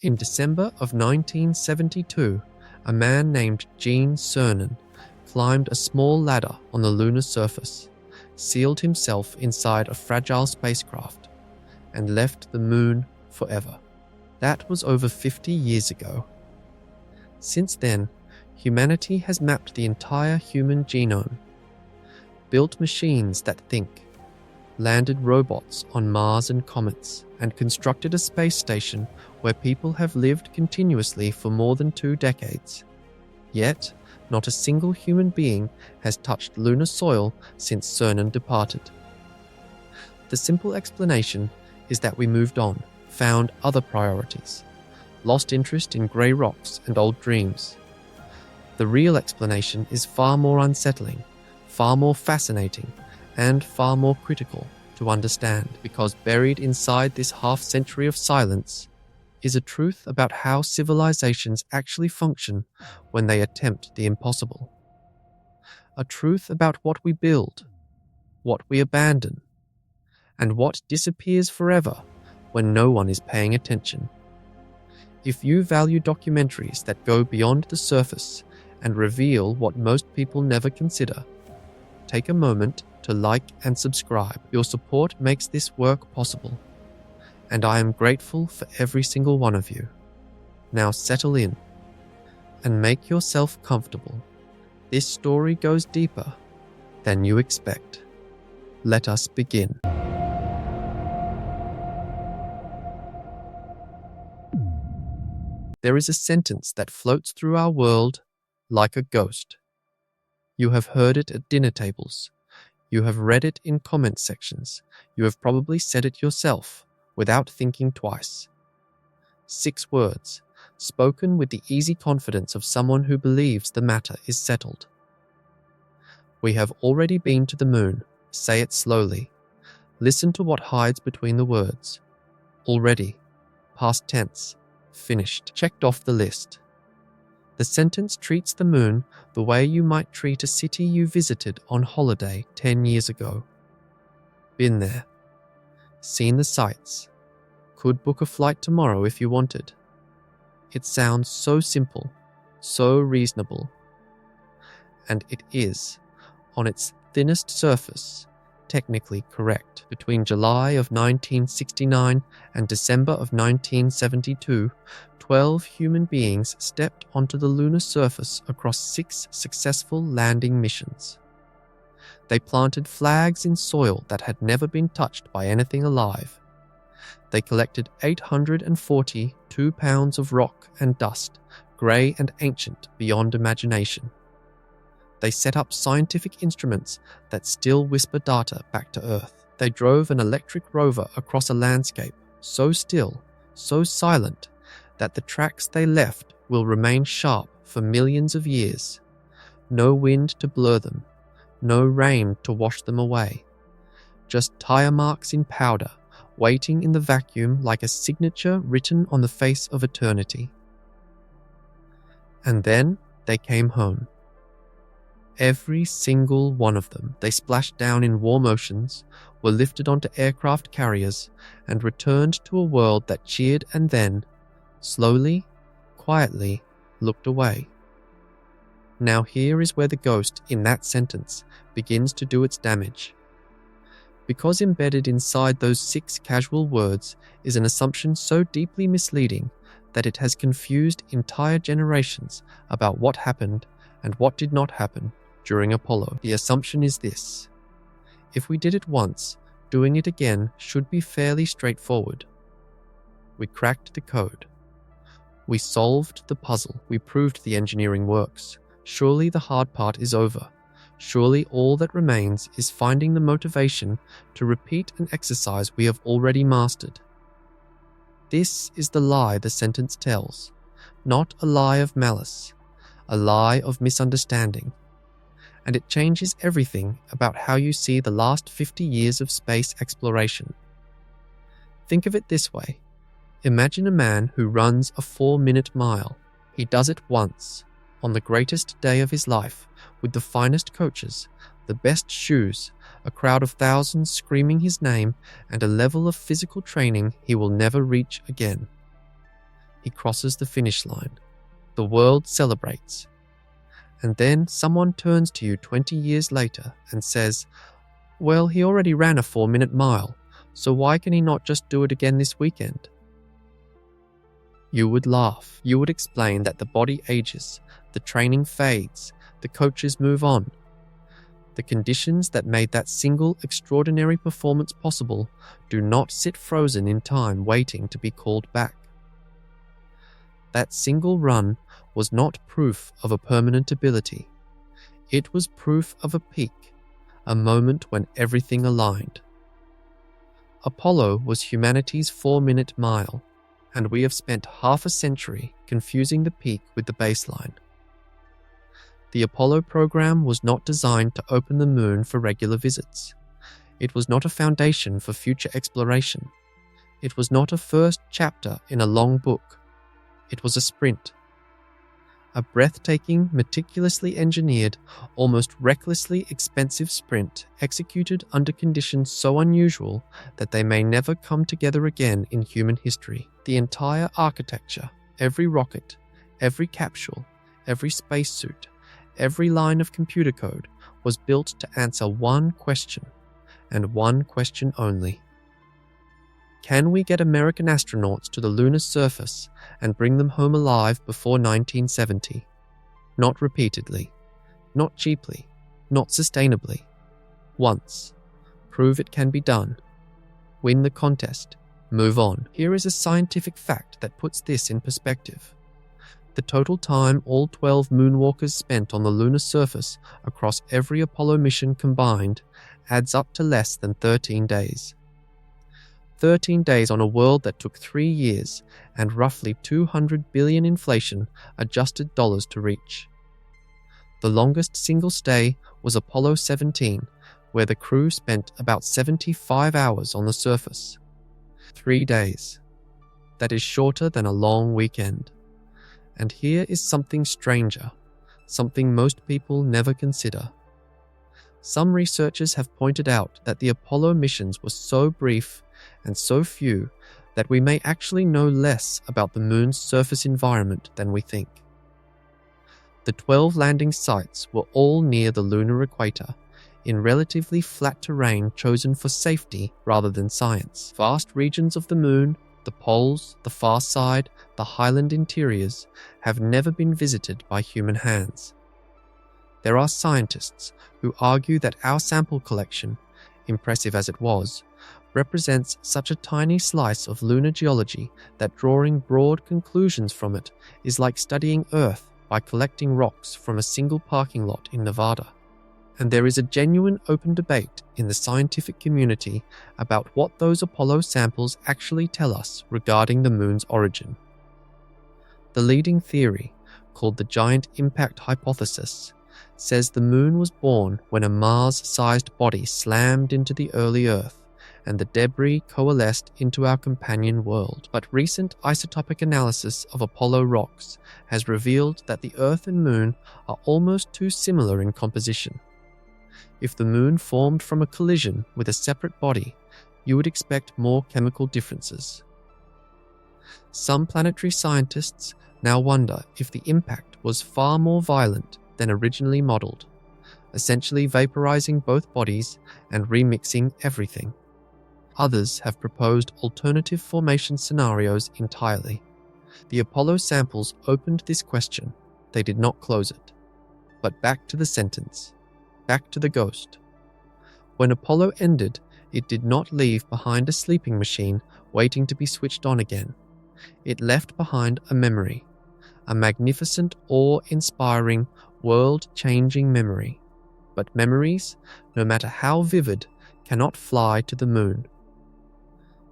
In December of 1972, a man named Gene Cernan climbed a small ladder on the lunar surface, sealed himself inside a fragile spacecraft, and left the moon forever. That was over 50 years ago. Since then, humanity has mapped the entire human genome, built machines that think, landed robots on Mars and comets, and constructed a space station where people have lived continuously for more than 2 decades. Yet, not a single human being has touched lunar soil since Cernan departed. The simple explanation is that we moved on, found other priorities, lost interest in grey rocks and old dreams. The real explanation is far more unsettling, far more fascinating, and far more critical to understand, because buried inside this half-century of silence is a truth about how civilizations actually function when they attempt the impossible. A truth about what we build, what we abandon, and what disappears forever when no one is paying attention. If you value documentaries that go beyond the surface and reveal what most people never consider, take a moment to like and subscribe. Your support makes this work possible, and I am grateful for every single one of you. Now settle in and make yourself comfortable. This story goes deeper than you expect. Let us begin. There is a sentence that floats through our world like a ghost. You have heard it at dinner tables. You have read it in comment sections. You have probably said it yourself without thinking twice. 6 words, spoken with the easy confidence of someone who believes the matter is settled. We have already been to the moon. Say it slowly. Listen to what hides between the words. Already. Past tense. Finished. Checked off the list. The sentence treats the moon the way you might treat a city you visited on holiday 10 years ago. Been there. Seen the sights. Could book a flight tomorrow if you wanted. It sounds so simple, so reasonable. And it is, on its thinnest surface, technically correct. Between July of 1969 and December of 1972, 12 human beings stepped onto the lunar surface across 6 successful landing missions. They planted flags in soil that had never been touched by anything alive. They collected 842 pounds of rock and dust, grey and ancient beyond imagination. They set up scientific instruments that still whisper data back to Earth. They drove an electric rover across a landscape so still, so silent, that the tracks they left will remain sharp for millions of years. No wind to blur them, no rain to wash them away. Just tire marks in powder, waiting in the vacuum like a signature written on the face of eternity. And then they came home. Every single one of them. They splashed down in warm oceans, were lifted onto aircraft carriers, and returned to a world that cheered and then, slowly, quietly, looked away. Now here is where the ghost in that sentence begins to do its damage. Because embedded inside those 6 casual words is an assumption so deeply misleading that it has confused entire generations about what happened and what did not happen during Apollo. The assumption is this: if we did it once, doing it again should be fairly straightforward. We cracked the code. We solved the puzzle. We proved the engineering works. Surely the hard part is over. Surely all that remains is finding the motivation to repeat an exercise we have already mastered. This is the lie the sentence tells, not a lie of malice, a lie of misunderstanding. And it changes everything about how you see the last 50 years of space exploration. Think of it this way. Imagine a man who runs a 4-minute mile. He does it once, on the greatest day of his life, with the finest coaches, the best shoes, a crowd of thousands screaming his name, and a level of physical training he will never reach again. he crosses the finish line. The world celebrates. And then someone turns to you 20 years later and says, well, he already ran a 4-minute mile, so why can he not just do it again this weekend? You would laugh. You would explain that the body ages, the training fades, the coaches move on. The conditions that made that single extraordinary performance possible do not sit frozen in time waiting to be called back. That single run was not proof of a permanent ability. It was proof of a peak, a moment when everything aligned. Apollo was humanity's 4-minute mile, and we have spent half a century confusing the peak with the baseline. The Apollo program was not designed to open the moon for regular visits. It was not a foundation for future exploration. It was not a first chapter in a long book. It was a sprint. A breathtaking, meticulously engineered, almost recklessly expensive sprint executed under conditions so unusual that they may never come together again in human history. The entire architecture, every rocket, every capsule, every spacesuit, every line of computer code was built to answer one question, and one question only. Can we get American astronauts to the lunar surface and bring them home alive before 1970? Not repeatedly, not cheaply, not sustainably. Once. Prove it can be done. Win the contest. Move on. Here is a scientific fact that puts this in perspective. The total time all 12 moonwalkers spent on the lunar surface across every Apollo mission combined adds up to less than 13 days. 13 days on a world that took 3 years and roughly 200 billion inflation adjusted dollars to reach. The longest single stay was Apollo 17, where the crew spent about 75 hours on the surface. 3 days. That is shorter than a long weekend. And here is something stranger, something most people never consider. Some researchers have pointed out that the Apollo missions were so brief and so few that we may actually know less about the moon's surface environment than we think. The 12 landing sites were all near the lunar equator, in relatively flat terrain chosen for safety rather than science. Vast regions of the moon, the poles, the far side, the highland interiors, have never been visited by human hands. There are scientists who argue that our sample collection, impressive as it was, represents such a tiny slice of lunar geology that drawing broad conclusions from it is like studying Earth by collecting rocks from a single parking lot in Nevada. And there is a genuine open debate in the scientific community about what those Apollo samples actually tell us regarding the moon's origin. The leading theory, called the giant impact hypothesis, says the moon was born when a Mars-sized body slammed into the early Earth and the debris coalesced into our companion world. But recent isotopic analysis of Apollo rocks has revealed that the Earth and Moon are almost too similar in composition. If the Moon formed from a collision with a separate body, you would expect more chemical differences. Some planetary scientists now wonder if the impact was far more violent than originally modeled, essentially vaporizing both bodies and remixing everything. Others have proposed alternative formation scenarios entirely. The Apollo samples opened this question. They did not close it. But back to the sentence. Back to the ghost. When Apollo ended, it did not leave behind a sleeping machine waiting to be switched on again. It left behind a memory. A magnificent, awe-inspiring, world-changing memory. But memories, no matter how vivid, cannot fly to the moon.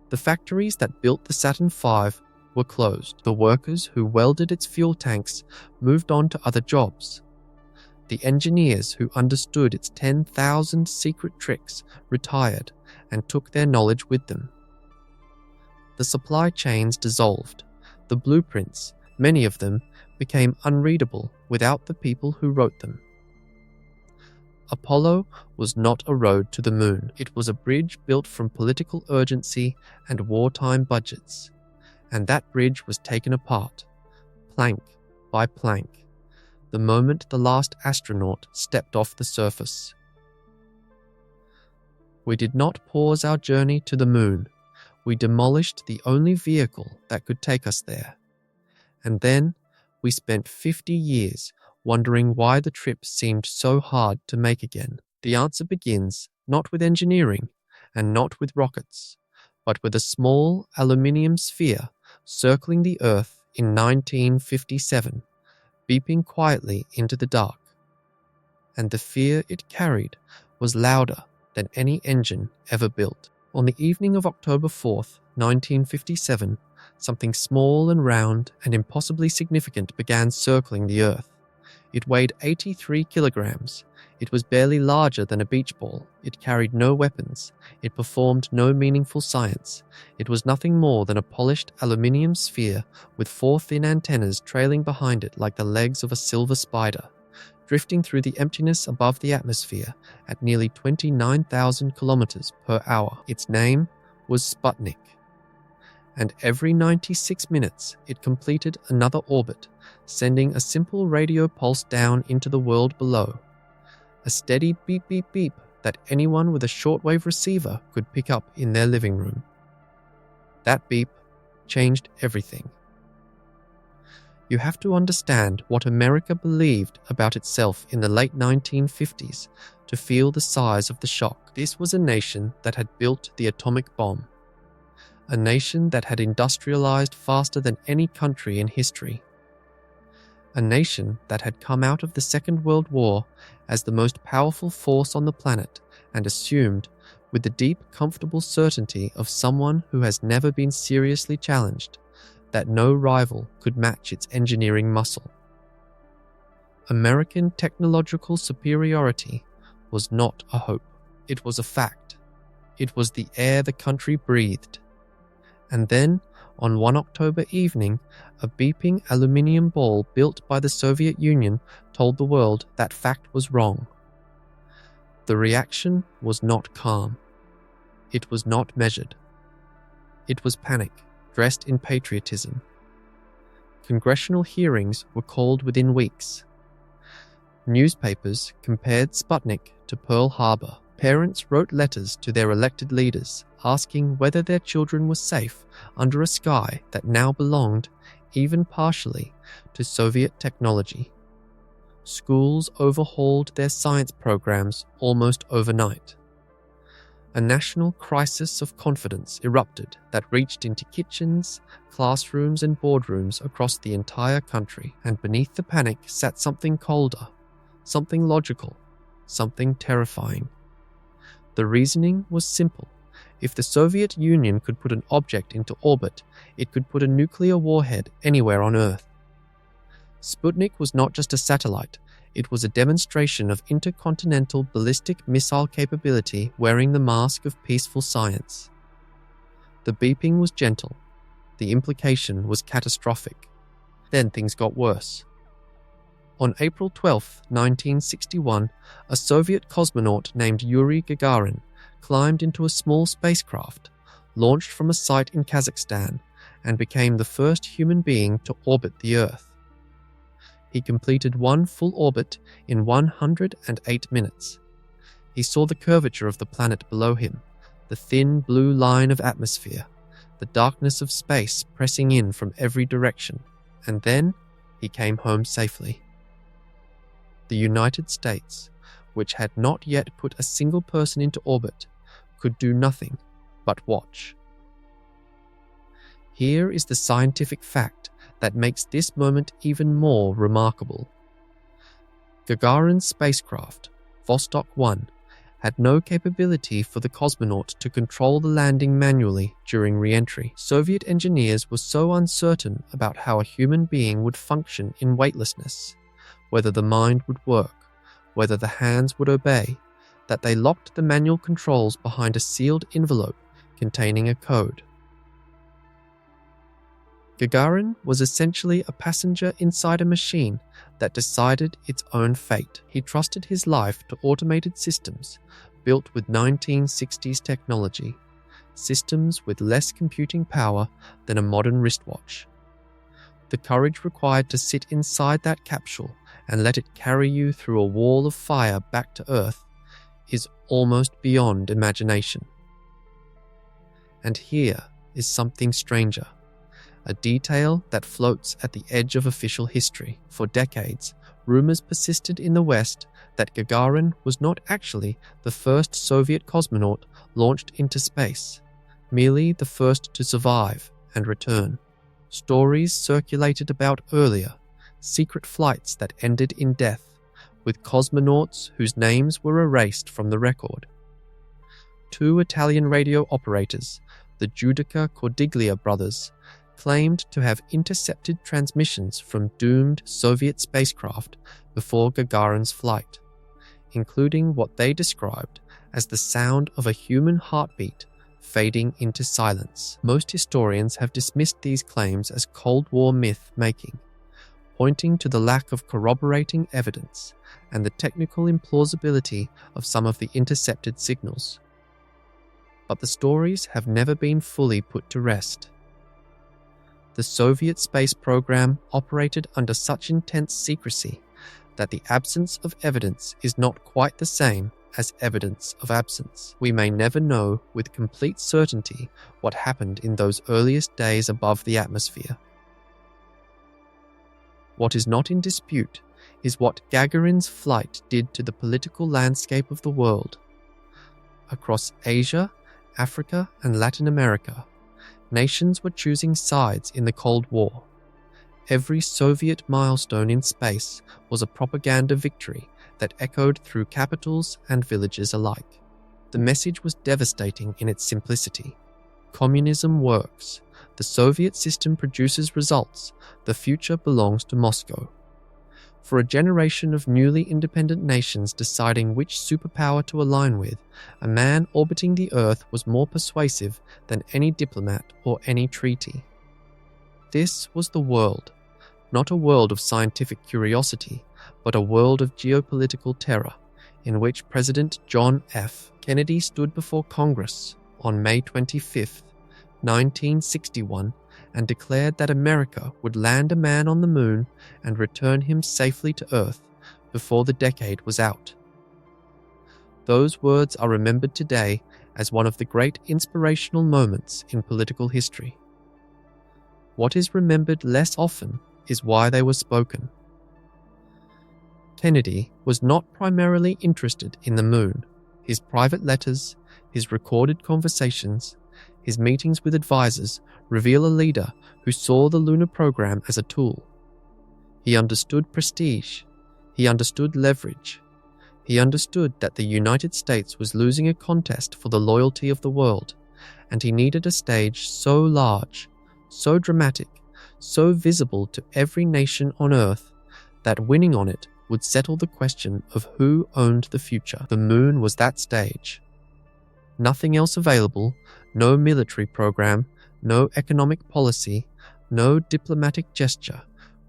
The factories that built the Saturn V were closed. The workers who welded its fuel tanks moved on to other jobs. The engineers who understood its 10,000 secret tricks retired and took their knowledge with them. The supply chains dissolved. The blueprints, many of them, became unreadable without the people who wrote them. Apollo was not a road to the moon. It was a bridge built from political urgency and wartime budgets. And that bridge was taken apart, plank by plank, the moment the last astronaut stepped off the surface. We did not pause our journey to the moon. We demolished the only vehicle that could take us there. And then we spent 50 years wondering why the trip seemed so hard to make again. The answer begins not with engineering and not with rockets, but with a small aluminium sphere circling the Earth in 1957, beeping quietly into the dark. And the fear it carried was louder than any engine ever built. On the evening of October 4th, 1957, something small and round and impossibly significant began circling the Earth. It weighed 83 kilograms. It was barely larger than a beach ball. It carried no weapons. It performed no meaningful science. It was nothing more than a polished aluminium sphere with 4 thin antennas trailing behind it like the legs of a silver spider, drifting through the emptiness above the atmosphere at nearly 29,000 kilometers per hour. Its name was Sputnik. And every 96 minutes it completed another orbit, sending a simple radio pulse down into the world below. A steady beep beep beep that anyone with a shortwave receiver could pick up in their living room. That beep changed everything. You have to understand what America believed about itself in the late 1950s to feel the size of the shock. This was a nation that had built the atomic bomb. A nation that had industrialized faster than any country in history. A nation that had come out of the Second World War as the most powerful force on the planet and assumed, with the deep, comfortable certainty of someone who has never been seriously challenged, that no rival could match its engineering muscle. American technological superiority was not a hope. It was a fact. It was the air the country breathed. And then, on one October evening, a beeping aluminium ball built by the Soviet Union told the world that fact was wrong. The reaction was not calm. It was not measured. It was panic, dressed in patriotism. Congressional hearings were called within weeks. Newspapers compared Sputnik to Pearl Harbor. Parents wrote letters to their elected leaders asking whether their children were safe under a sky that now belonged, even partially, to Soviet technology. Schools overhauled their science programs almost overnight. A national crisis of confidence erupted that reached into kitchens, classrooms, and boardrooms across the entire country, and beneath the panic sat something colder, something logical, something terrifying. The reasoning was simple. If the Soviet Union could put an object into orbit, it could put a nuclear warhead anywhere on Earth. Sputnik was not just a satellite, it was a demonstration of intercontinental ballistic missile capability wearing the mask of peaceful science. The beeping was gentle. The implication was catastrophic. Then things got worse. On April 12, 1961, a Soviet cosmonaut named Yuri Gagarin climbed into a small spacecraft, launched from a site in Kazakhstan, and became the first human being to orbit the Earth. He completed one full orbit in 108 minutes. He saw the curvature of the planet below him, the thin blue line of atmosphere, the darkness of space pressing in from every direction, and then he came home safely. The United States, which had not yet put a single person into orbit, could do nothing but watch. Here is the scientific fact that makes this moment even more remarkable. Gagarin's spacecraft, Vostok 1, had no capability for the cosmonaut to control the landing manually during re-entry. Soviet engineers were so uncertain about how a human being would function in weightlessness, whether the mind would work, whether the hands would obey, that they locked the manual controls behind a sealed envelope containing a code. Gagarin was essentially a passenger inside a machine that decided its own fate. He trusted his life to automated systems built with 1960s technology, systems with less computing power than a modern wristwatch. The courage required to sit inside that capsule and let it carry you through a wall of fire back to Earth is almost beyond imagination. And here is something stranger, a detail that floats at the edge of official history. For decades, rumors persisted in the West that Gagarin was not actually the first Soviet cosmonaut launched into space, merely the first to survive and return. Stories circulated about earlier, secret flights that ended in death, with cosmonauts whose names were erased from the record. 2 Italian radio operators, the Giudica Cordiglia brothers, claimed to have intercepted transmissions from doomed Soviet spacecraft before Gagarin's flight, including what they described as the sound of a human heartbeat fading into silence. Most historians have dismissed these claims as Cold War myth-making, pointing to the lack of corroborating evidence and the technical implausibility of some of the intercepted signals. But the stories have never been fully put to rest. The Soviet space program operated under such intense secrecy that the absence of evidence is not quite the same as evidence of absence. We may never know with complete certainty what happened in those earliest days above the atmosphere. What is not in dispute is what Gagarin's flight did to the political landscape of the world. Across Asia, Africa, and Latin America, nations were choosing sides in the Cold War. Every Soviet milestone in space was a propaganda victory that echoed through capitals and villages alike. The message was devastating in its simplicity. Communism works. The Soviet system produces results. The future belongs to Moscow. For a generation of newly independent nations deciding which superpower to align with, a man orbiting the Earth was more persuasive than any diplomat or any treaty. This was the world, not a world of scientific curiosity, but a world of geopolitical terror, in which President John F. Kennedy stood before Congress on May 25, 1961, and declared that America would land a man on the moon and return him safely to Earth before the decade was out. Those words are remembered today as one of the great inspirational moments in political history. What is remembered less often is why they were spoken. Kennedy was not primarily interested in the moon. His private letters, his recorded conversations, his meetings with advisors reveal a leader who saw the lunar program as a tool. He understood prestige. He understood leverage. He understood that the United States was losing a contest for the loyalty of the world, and he needed a stage so large, so dramatic, so visible to every nation on Earth that winning on it would settle the question of who owned the future. The moon was that stage. Nothing else available, no military program, no economic policy, no diplomatic gesture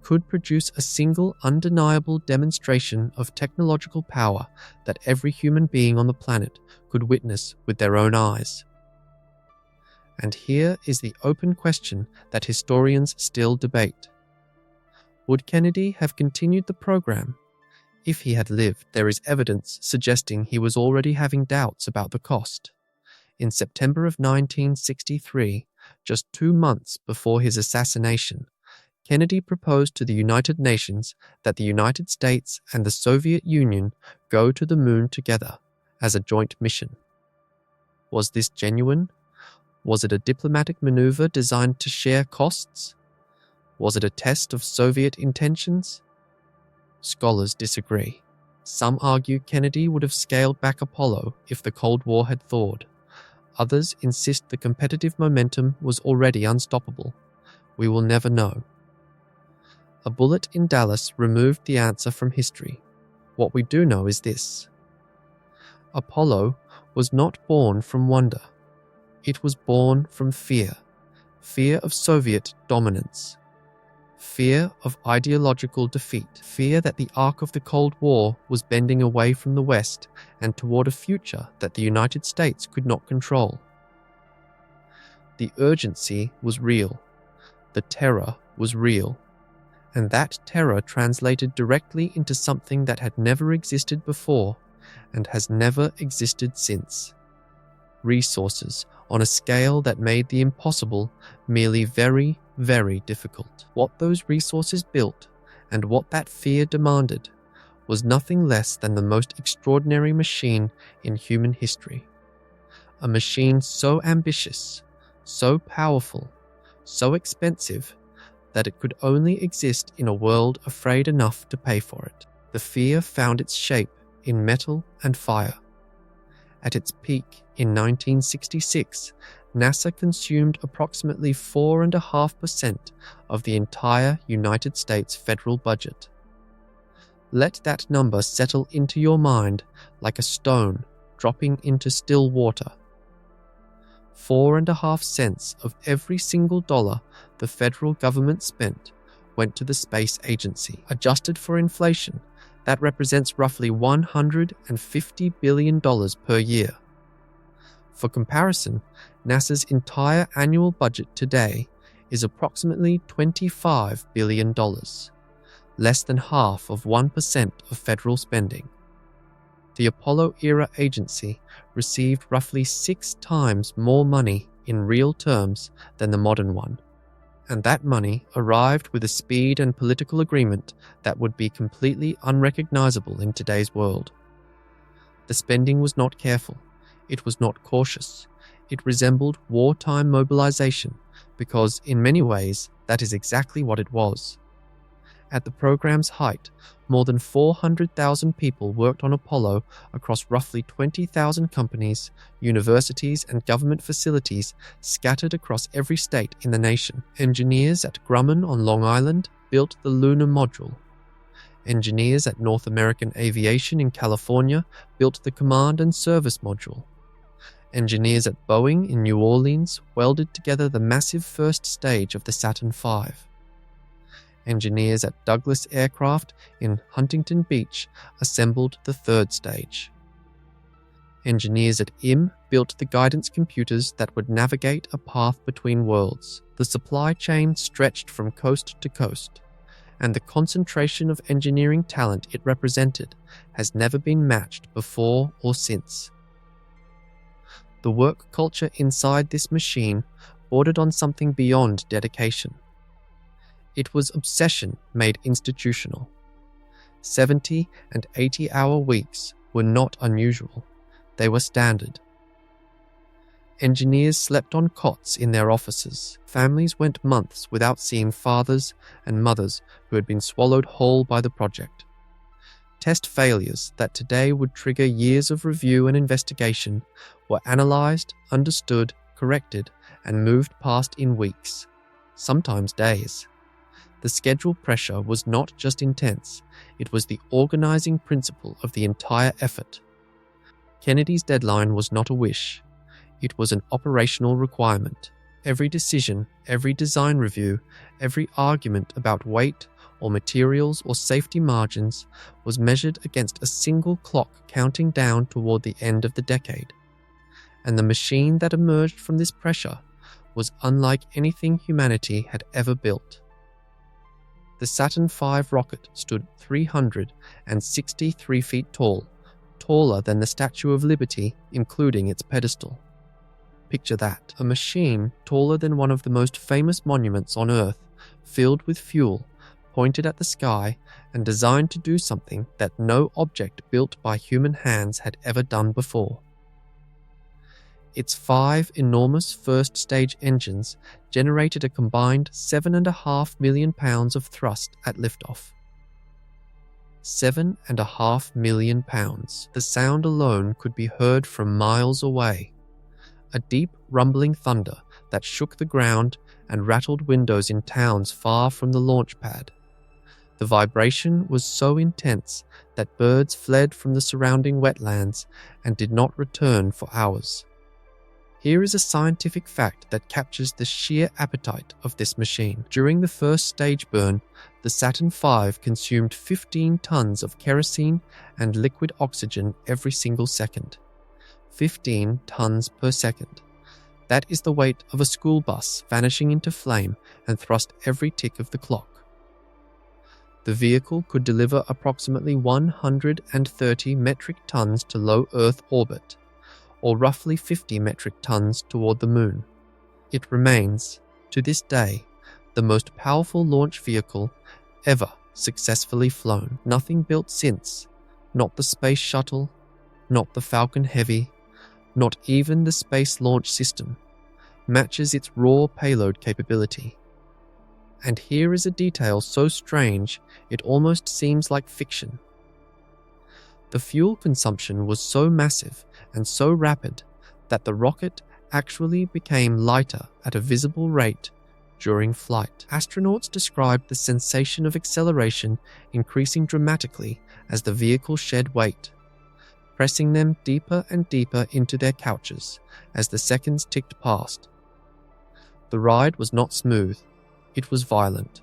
could produce a single undeniable demonstration of technological power that every human being on the planet could witness with their own eyes. And here is the open question that historians still debate. Would Kennedy have continued the program? If he had lived, there is evidence suggesting he was already having doubts about the cost. In September of 1963, just 2 months before his assassination, Kennedy proposed to the United Nations that the United States and the Soviet Union go to the moon together as a joint mission. Was this genuine? Was it a diplomatic maneuver designed to share costs? Was it a test of Soviet intentions? Scholars disagree. Some argue Kennedy would have scaled back Apollo if the Cold War had thawed. Others insist the competitive momentum was already unstoppable. We will never know. A bullet in Dallas removed the answer from history. What we do know is this. Apollo was not born from wonder. It was born from fear. Fear of Soviet dominance. Fear of ideological defeat. Fear that the arc of the Cold War was bending away from the West and toward a future that the United States could not control. The urgency was real. The terror was real. And that terror translated directly into something that had never existed before and has never existed since. Resources on a scale that made the impossible merely very, very difficult. What those resources built and what that fear demanded was nothing less than the most extraordinary machine in human history. A machine so ambitious, so powerful, so expensive, that it could only exist in a world afraid enough to pay for it. The fear found its shape in metal and fire. At its peak in 1966, NASA consumed approximately 4.5% of the entire United States federal budget. Let that number settle into your mind like a stone dropping into still water. 4.5 cents of every single dollar the federal government spent went to the space agency. Adjusted for inflation, that represents roughly $150 billion per year. For comparison, NASA's entire annual budget today is approximately $25 billion, less than half of 1% of federal spending. The Apollo-era agency received roughly 6 times more money in real terms than the modern one, and that money arrived with a speed and political agreement that would be completely unrecognizable in today's world. The spending was not careful, it was not cautious, it resembled wartime mobilization because, in many ways, that is exactly what it was. At the program's height, more than 400,000 people worked on Apollo across roughly 20,000 companies, universities, and government facilities scattered across every state in the nation. Engineers at Grumman on Long Island built the Lunar module. Engineers at North American Aviation in California built the Command and Service module. Engineers at Boeing in New Orleans welded together the massive first stage of the Saturn V. Engineers at Douglas Aircraft in Huntington Beach assembled the third stage. Engineers at IM built the guidance computers that would navigate a path between worlds. The supply chain stretched from coast to coast, and the concentration of engineering talent it represented has never been matched before or since. The work culture inside this machine bordered on something beyond dedication. It was obsession made institutional. 70 and 80-hour weeks were not unusual. They were standard. Engineers slept on cots in their offices. Families went months without seeing fathers and mothers who had been swallowed whole by the project. Test failures that today would trigger years of review and investigation were analyzed, understood, corrected, and moved past in weeks, sometimes days. The schedule pressure was not just intense, it was the organizing principle of the entire effort. Kennedy's deadline was not a wish, it was an operational requirement. Every decision, every design review, every argument about weight or materials or safety margins was measured against a single clock counting down toward the end of the decade. And the machine that emerged from this pressure was unlike anything humanity had ever built. The Saturn V rocket stood 363 feet tall, taller than the Statue of Liberty, including its pedestal. Picture that, a machine taller than one of the most famous monuments on Earth, filled with fuel, pointed at the sky, and designed to do something that no object built by human hands had ever done before. Its 5 enormous first-stage engines generated a combined 7.5 million pounds of thrust at liftoff. 7.5 million pounds. The sound alone could be heard from miles away. A deep, rumbling thunder that shook the ground and rattled windows in towns far from the launch pad. The vibration was so intense that birds fled from the surrounding wetlands and did not return for hours. Here is a scientific fact that captures the sheer appetite of this machine. During the first stage burn, the Saturn V consumed 15 tons of kerosene and liquid oxygen every single second. 15 tons per second. That is the weight of a school bus vanishing into flame and thrust every tick of the clock. The vehicle could deliver approximately 130 metric tons to low Earth orbit, or roughly 50 metric tons toward the Moon. It remains, to this day, the most powerful launch vehicle ever successfully flown. Nothing built since, not the Space Shuttle, not the Falcon Heavy, not even the Space Launch System, matches its raw payload capability. And here is a detail so strange it almost seems like fiction. The fuel consumption was so massive and so rapid that the rocket actually became lighter at a visible rate during flight. Astronauts described the sensation of acceleration increasing dramatically as the vehicle shed weight, pressing them deeper and deeper into their couches as the seconds ticked past. The ride was not smooth, it was violent.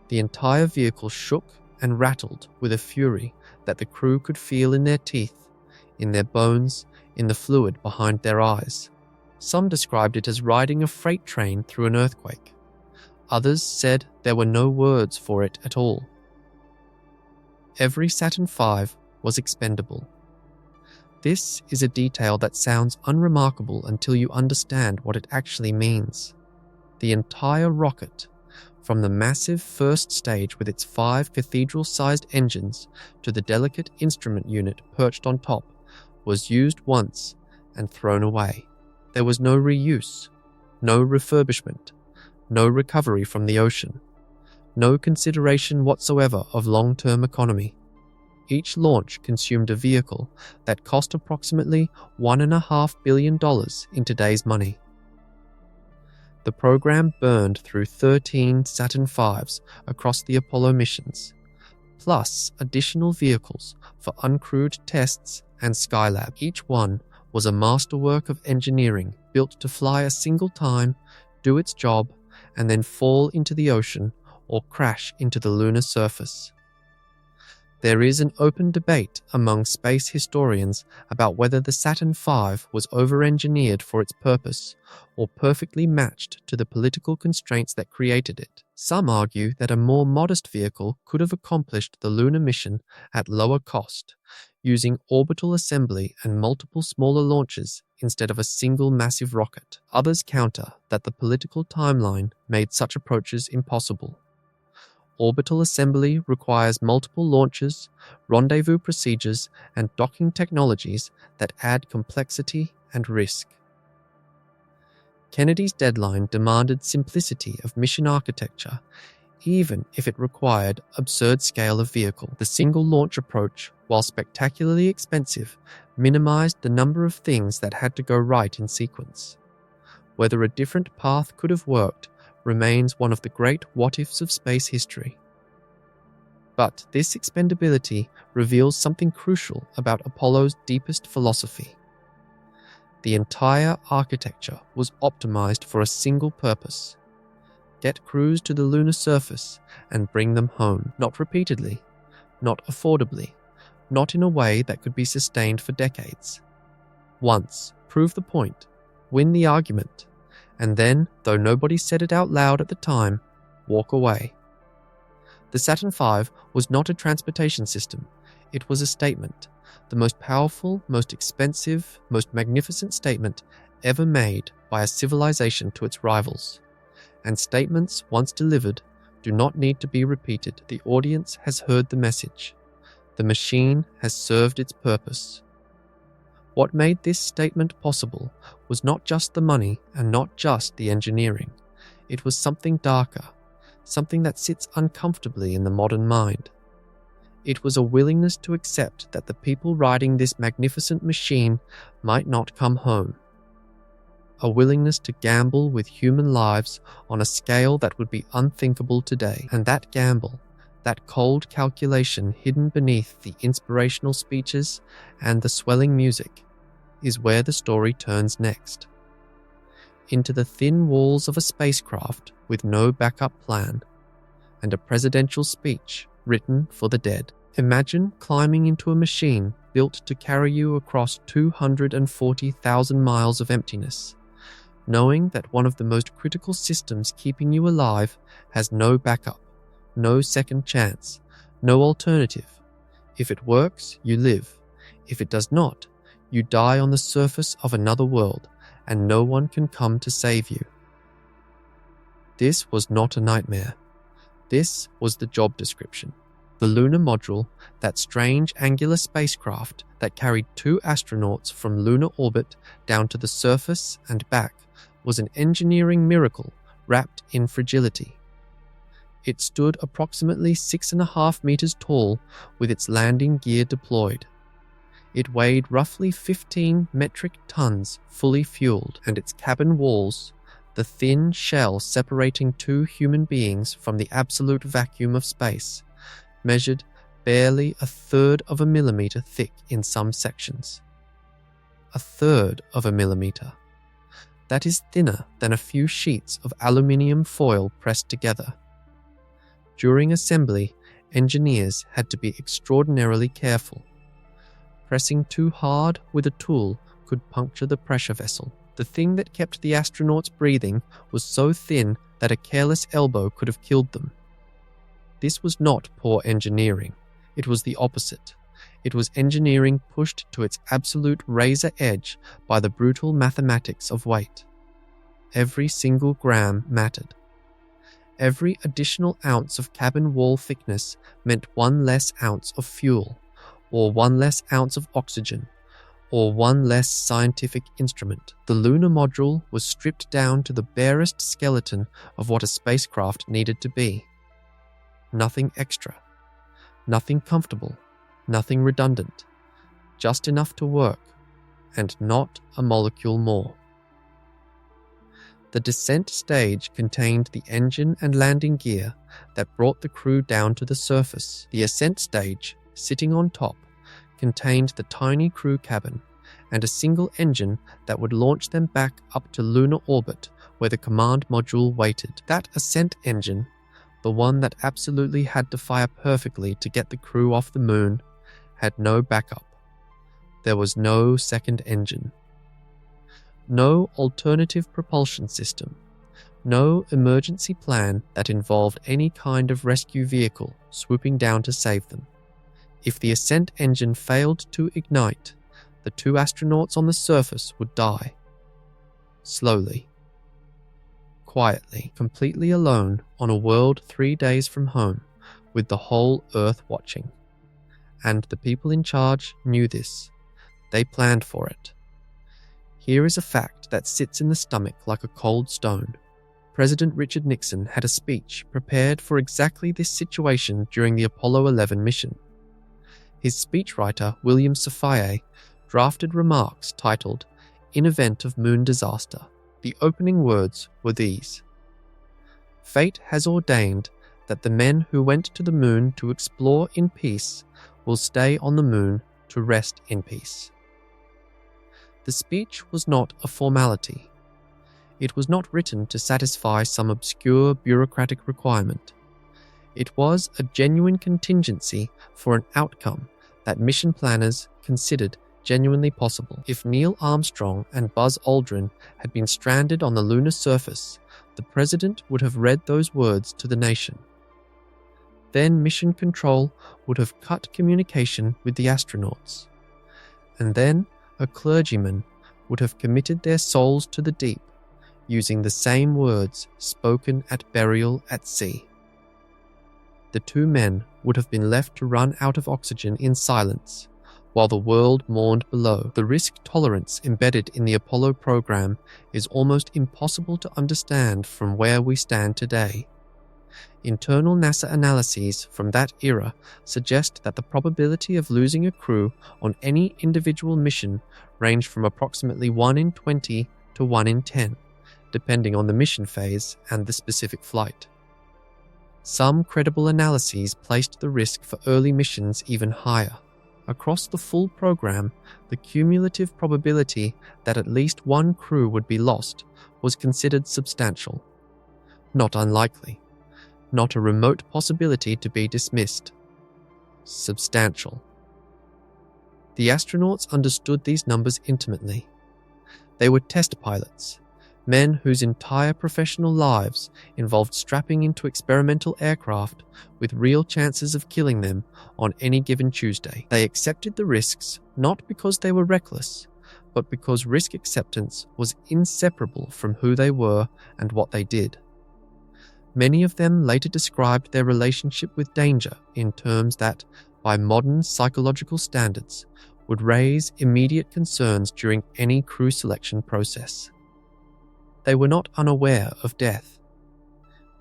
The entire vehicle shook and rattled with a fury that the crew could feel in their teeth, in their bones, in the fluid behind their eyes. Some described it as riding a freight train through an earthquake. Others said there were no words for it at all. Every Saturn V was expendable. This is a detail that sounds unremarkable until you understand what it actually means. The entire rocket, from the massive first stage with its 5 cathedral-sized engines to the delicate instrument unit perched on top, was used once and thrown away. There was no reuse, no refurbishment, no recovery from the ocean, no consideration whatsoever of long-term economy. Each launch consumed a vehicle that cost approximately $1.5 billion in today's money. The program burned through 13 Saturn V's across the Apollo missions, plus additional vehicles for uncrewed tests and Skylab. Each one was a masterwork of engineering built to fly a single time, do its job, and then fall into the ocean or crash into the lunar surface. There is an open debate among space historians about whether the Saturn V was over-engineered for its purpose or perfectly matched to the political constraints that created it. Some argue that a more modest vehicle could have accomplished the lunar mission at lower cost, using orbital assembly and multiple smaller launches instead of a single massive rocket. Others counter that the political timeline made such approaches impossible. Orbital assembly requires multiple launches, rendezvous procedures, and docking technologies that add complexity and risk. Kennedy's deadline demanded simplicity of mission architecture, even if it required absurd scale of vehicle. The single launch approach, while spectacularly expensive, minimized the number of things that had to go right in sequence. Whether a different path could have worked remains one of the great what-ifs of space history. But this expendability reveals something crucial about Apollo's deepest philosophy. The entire architecture was optimized for a single purpose: get crews to the lunar surface and bring them home, not repeatedly, not affordably, not in a way that could be sustained for decades. Once, prove the point, win the argument, and then, though nobody said it out loud at the time, walk away. The Saturn V was not a transportation system, it was a statement, the most powerful, most expensive, most magnificent statement ever made by a civilization to its rivals. And statements, once delivered, do not need to be repeated. The audience has heard the message. The machine has served its purpose. What made this statement possible was not just the money and not just the engineering. It was something darker, something that sits uncomfortably in the modern mind. It was a willingness to accept that the people riding this magnificent machine might not come home. A willingness to gamble with human lives on a scale that would be unthinkable today. And that gamble, that cold calculation hidden beneath the inspirational speeches and the swelling music, is where the story turns next. Into the thin walls of a spacecraft with no backup plan, and a presidential speech written for the dead. Imagine climbing into a machine built to carry you across 240,000 miles of emptiness, knowing that one of the most critical systems keeping you alive has no backup, no second chance, no alternative. If it works, you live. If it does not, you die on the surface of another world, and no one can come to save you. This was not a nightmare. This was the job description. The lunar module, that strange angular spacecraft that carried 2 astronauts from lunar orbit down to the surface and back, was an engineering miracle wrapped in fragility. It stood approximately 6.5 meters tall with its landing gear deployed. It weighed roughly 15 metric tons fully fueled, and its cabin walls, the thin shell separating 2 human beings from the absolute vacuum of space, measured barely 1/3 of a millimeter thick in some sections. 1/3 of a millimeter. That is thinner than a few sheets of aluminium foil pressed together. During assembly, engineers had to be extraordinarily careful. Pressing too hard with a tool could puncture the pressure vessel. The thing that kept the astronauts breathing was so thin that a careless elbow could have killed them. This was not poor engineering. It was the opposite. It was engineering pushed to its absolute razor edge by the brutal mathematics of weight. Every single gram mattered. Every additional ounce of cabin wall thickness meant 1 less ounce of fuel, or 1 less ounce of oxygen, or 1 less scientific instrument. The lunar module was stripped down to the barest skeleton of what a spacecraft needed to be. Nothing extra. Nothing comfortable. Nothing redundant. Just enough to work, and not a molecule more. The descent stage contained the engine and landing gear that brought the crew down to the surface. The ascent stage, sitting on top, contained the tiny crew cabin and a single engine that would launch them back up to lunar orbit where the command module waited. That ascent engine, the one that absolutely had to fire perfectly to get the crew off the moon, had no backup. There was no second engine. No alternative propulsion system. No emergency plan that involved any kind of rescue vehicle swooping down to save them. If the ascent engine failed to ignite, the 2 astronauts on the surface would die. Slowly. Quietly, completely alone on a world 3 days from home, with the whole Earth watching. And the people in charge knew this. They planned for it. Here is a fact that sits in the stomach like a cold stone. President Richard Nixon had a speech prepared for exactly this situation during the Apollo 11 mission. His speechwriter, William Safire, drafted remarks titled, "In Event of Moon Disaster." The opening words were these: "Fate has ordained that the men who went to the moon to explore in peace will stay on the moon to rest in peace." The speech was not a formality. It was not written to satisfy some obscure bureaucratic requirement. It was a genuine contingency for an outcome that mission planners considered genuinely possible. If Neil Armstrong and Buzz Aldrin had been stranded on the lunar surface, the president would have read those words to the nation. Then Mission Control would have cut communication with the astronauts. And then a clergyman would have committed their souls to the deep, using the same words spoken at burial at sea. The 2 men would have been left to run out of oxygen in silence, while the world mourned below. The risk tolerance embedded in the Apollo program is almost impossible to understand from where we stand today. Internal NASA analyses from that era suggest that the probability of losing a crew on any individual mission ranged from approximately 1 in 20 to 1 in 10, depending on the mission phase and the specific flight. Some credible analyses placed the risk for early missions even higher. Across the full program, the cumulative probability that at least 1 crew would be lost was considered substantial. Not unlikely. Not a remote possibility to be dismissed. Substantial. The astronauts understood these numbers intimately. They were test pilots, Men whose entire professional lives involved strapping into experimental aircraft with real chances of killing them on any given Tuesday. They accepted the risks not because they were reckless, but because risk acceptance was inseparable from who they were and what they did. Many of them later described their relationship with danger in terms that, by modern psychological standards, would raise immediate concerns during any crew selection process. They were not unaware of death.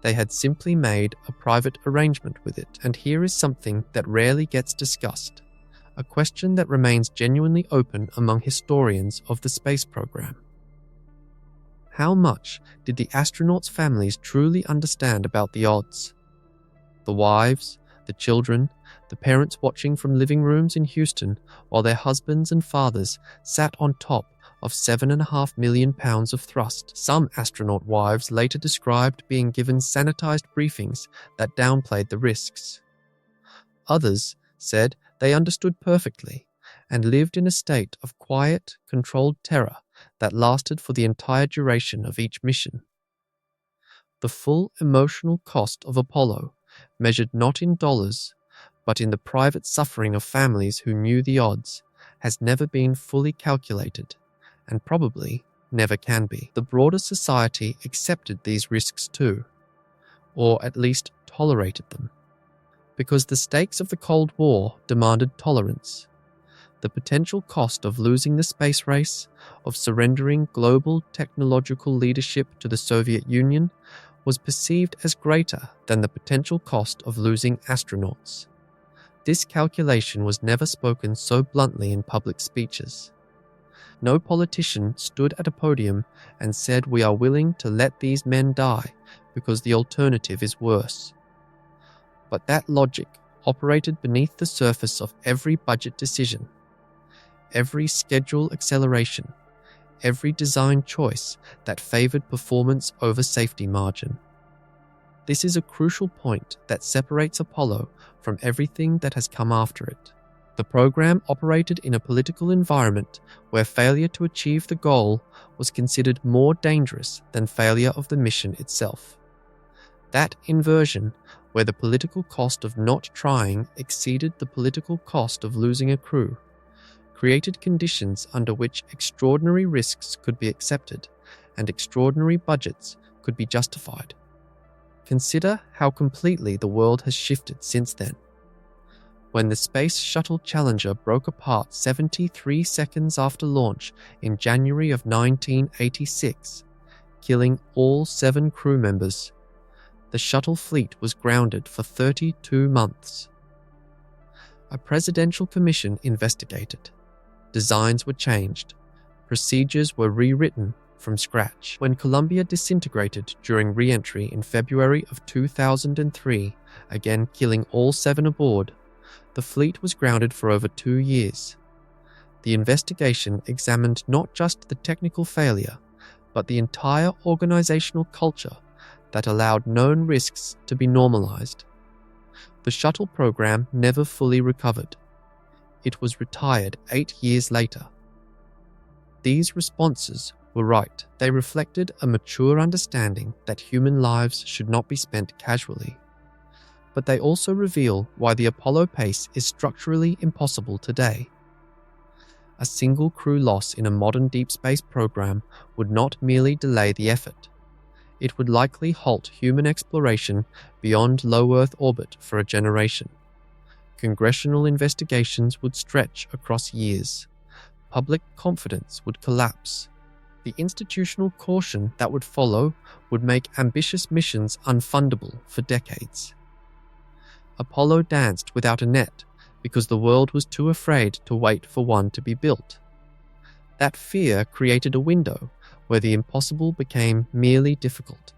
They had simply made a private arrangement with it, and here is something that rarely gets discussed, a question that remains genuinely open among historians of the space program. How much did the astronauts' families truly understand about the odds? The wives, the children, the parents watching from living rooms in Houston while their husbands and fathers sat on top of 7.5 million pounds of thrust. Some astronaut wives later described being given sanitized briefings that downplayed the risks. Others said they understood perfectly and lived in a state of quiet, controlled terror that lasted for the entire duration of each mission. The full emotional cost of Apollo, measured not in dollars, but in the private suffering of families who knew the odds, has never been fully calculated, and probably never can be. The broader society accepted these risks too, or at least tolerated them, because the stakes of the Cold War demanded tolerance. The potential cost of losing the space race, of surrendering global technological leadership to the Soviet Union, was perceived as greater than the potential cost of losing astronauts. This calculation was never spoken so bluntly in public speeches. No politician stood at a podium and said, "We are willing to let these men die because the alternative is worse." But that logic operated beneath the surface of every budget decision, every schedule acceleration, every design choice that favored performance over safety margin. This is a crucial point that separates Apollo from everything that has come after it. The program operated in a political environment where failure to achieve the goal was considered more dangerous than failure of the mission itself. That inversion, where the political cost of not trying exceeded the political cost of losing a crew, created conditions under which extraordinary risks could be accepted and extraordinary budgets could be justified. Consider how completely the world has shifted since then. When the Space Shuttle Challenger broke apart 73 seconds after launch in January of 1986, killing all 7 crew members, the shuttle fleet was grounded for 32 months. A presidential commission investigated. Designs were changed. Procedures were rewritten from scratch. When Columbia disintegrated during re-entry in February of 2003, again killing all 7 aboard, the fleet was grounded for over 2 years. The investigation examined not just the technical failure, but the entire organizational culture that allowed known risks to be normalized. The shuttle program never fully recovered. It was retired 8 years later. These responses were right. They reflected a mature understanding that human lives should not be spent casually. But they also reveal why the Apollo pace is structurally impossible today. A single crew loss in a modern deep space program would not merely delay the effort. It would likely halt human exploration beyond low Earth orbit for a generation. Congressional investigations would stretch across years. Public confidence would collapse. The institutional caution that would follow would make ambitious missions unfundable for decades. Apollo danced without a net because the world was too afraid to wait for one to be built. That fear created a window where the impossible became merely difficult.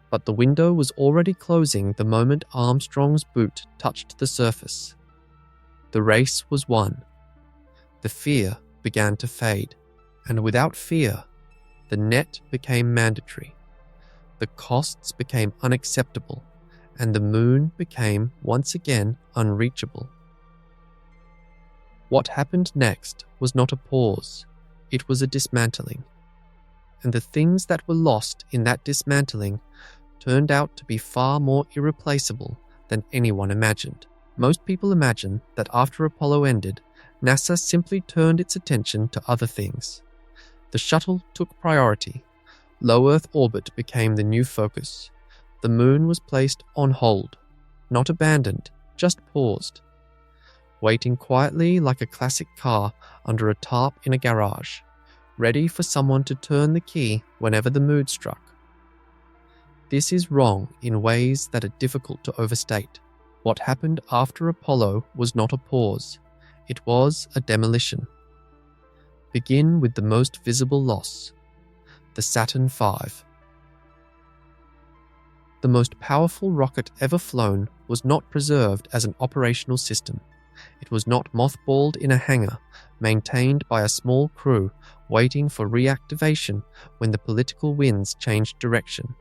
But the window was already closing the moment Armstrong's boot touched the surface. The race was won. The fear began to fade, and without fear, the net became mandatory. The costs became unacceptable, and the moon became once again unreachable. What happened next was not a pause, it was a dismantling. and the things that were lost in that dismantling turned out to be far more irreplaceable than anyone imagined. Most people imagine that after Apollo ended, NASA simply turned its attention to other things. The shuttle took priority. Low Earth orbit became the new focus. The moon was placed on hold, not abandoned, just paused, waiting quietly like a classic car under a tarp in a garage, ready for someone to turn the key whenever the mood struck. This is wrong in ways that are difficult to overstate. What happened after Apollo was not a pause, it was a demolition. Begin with the most visible loss, the Saturn V. The most powerful rocket ever flown was not preserved as an operational system. It was not mothballed in a hangar, maintained by a small crew waiting for reactivation when the political winds changed direction.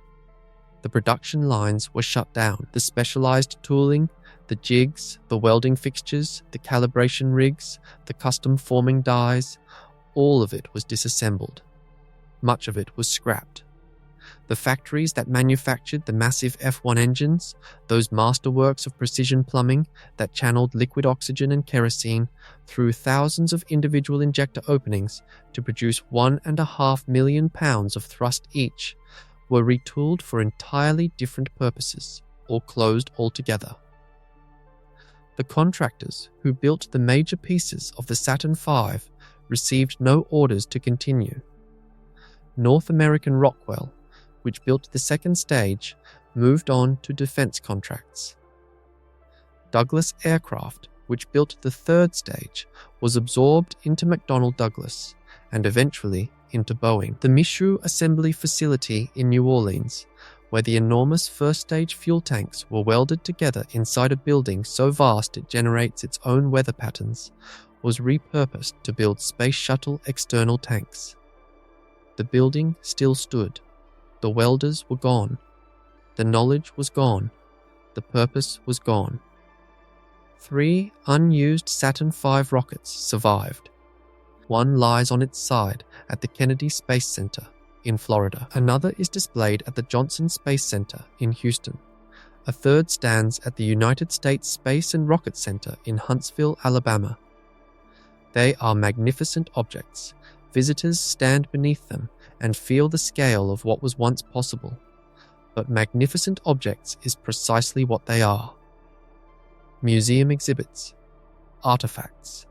The production lines were shut down. The specialized tooling, the jigs, the welding fixtures, the calibration rigs, the custom forming dies, all of it was disassembled. Much of it was scrapped. The factories that manufactured the massive F1 engines, those masterworks of precision plumbing that channeled liquid oxygen and kerosene through thousands of individual injector openings to produce 1.5 million pounds of thrust each, were retooled for entirely different purposes, or closed altogether. The contractors who built the major pieces of the Saturn V received no orders to continue. North American Rockwell, which built the second stage, moved on to defense contracts. Douglas Aircraft, which built the third stage, was absorbed into McDonnell Douglas and eventually into Boeing. The Michoud Assembly Facility in New Orleans, where the enormous first-stage fuel tanks were welded together inside a building so vast it generates its own weather patterns, was repurposed to build Space Shuttle external tanks. The building still stood. The welders were gone. The knowledge was gone. The purpose was gone. 3 unused Saturn V rockets survived. One lies on its side at the Kennedy Space Center in Florida. Another is displayed at the Johnson Space Center in Houston. A third stands at the United States Space and Rocket Center in Huntsville, Alabama. They are magnificent objects. Visitors stand beneath them and feel the scale of what was once possible. But magnificent objects is precisely what they are. Museum exhibits. Artifacts.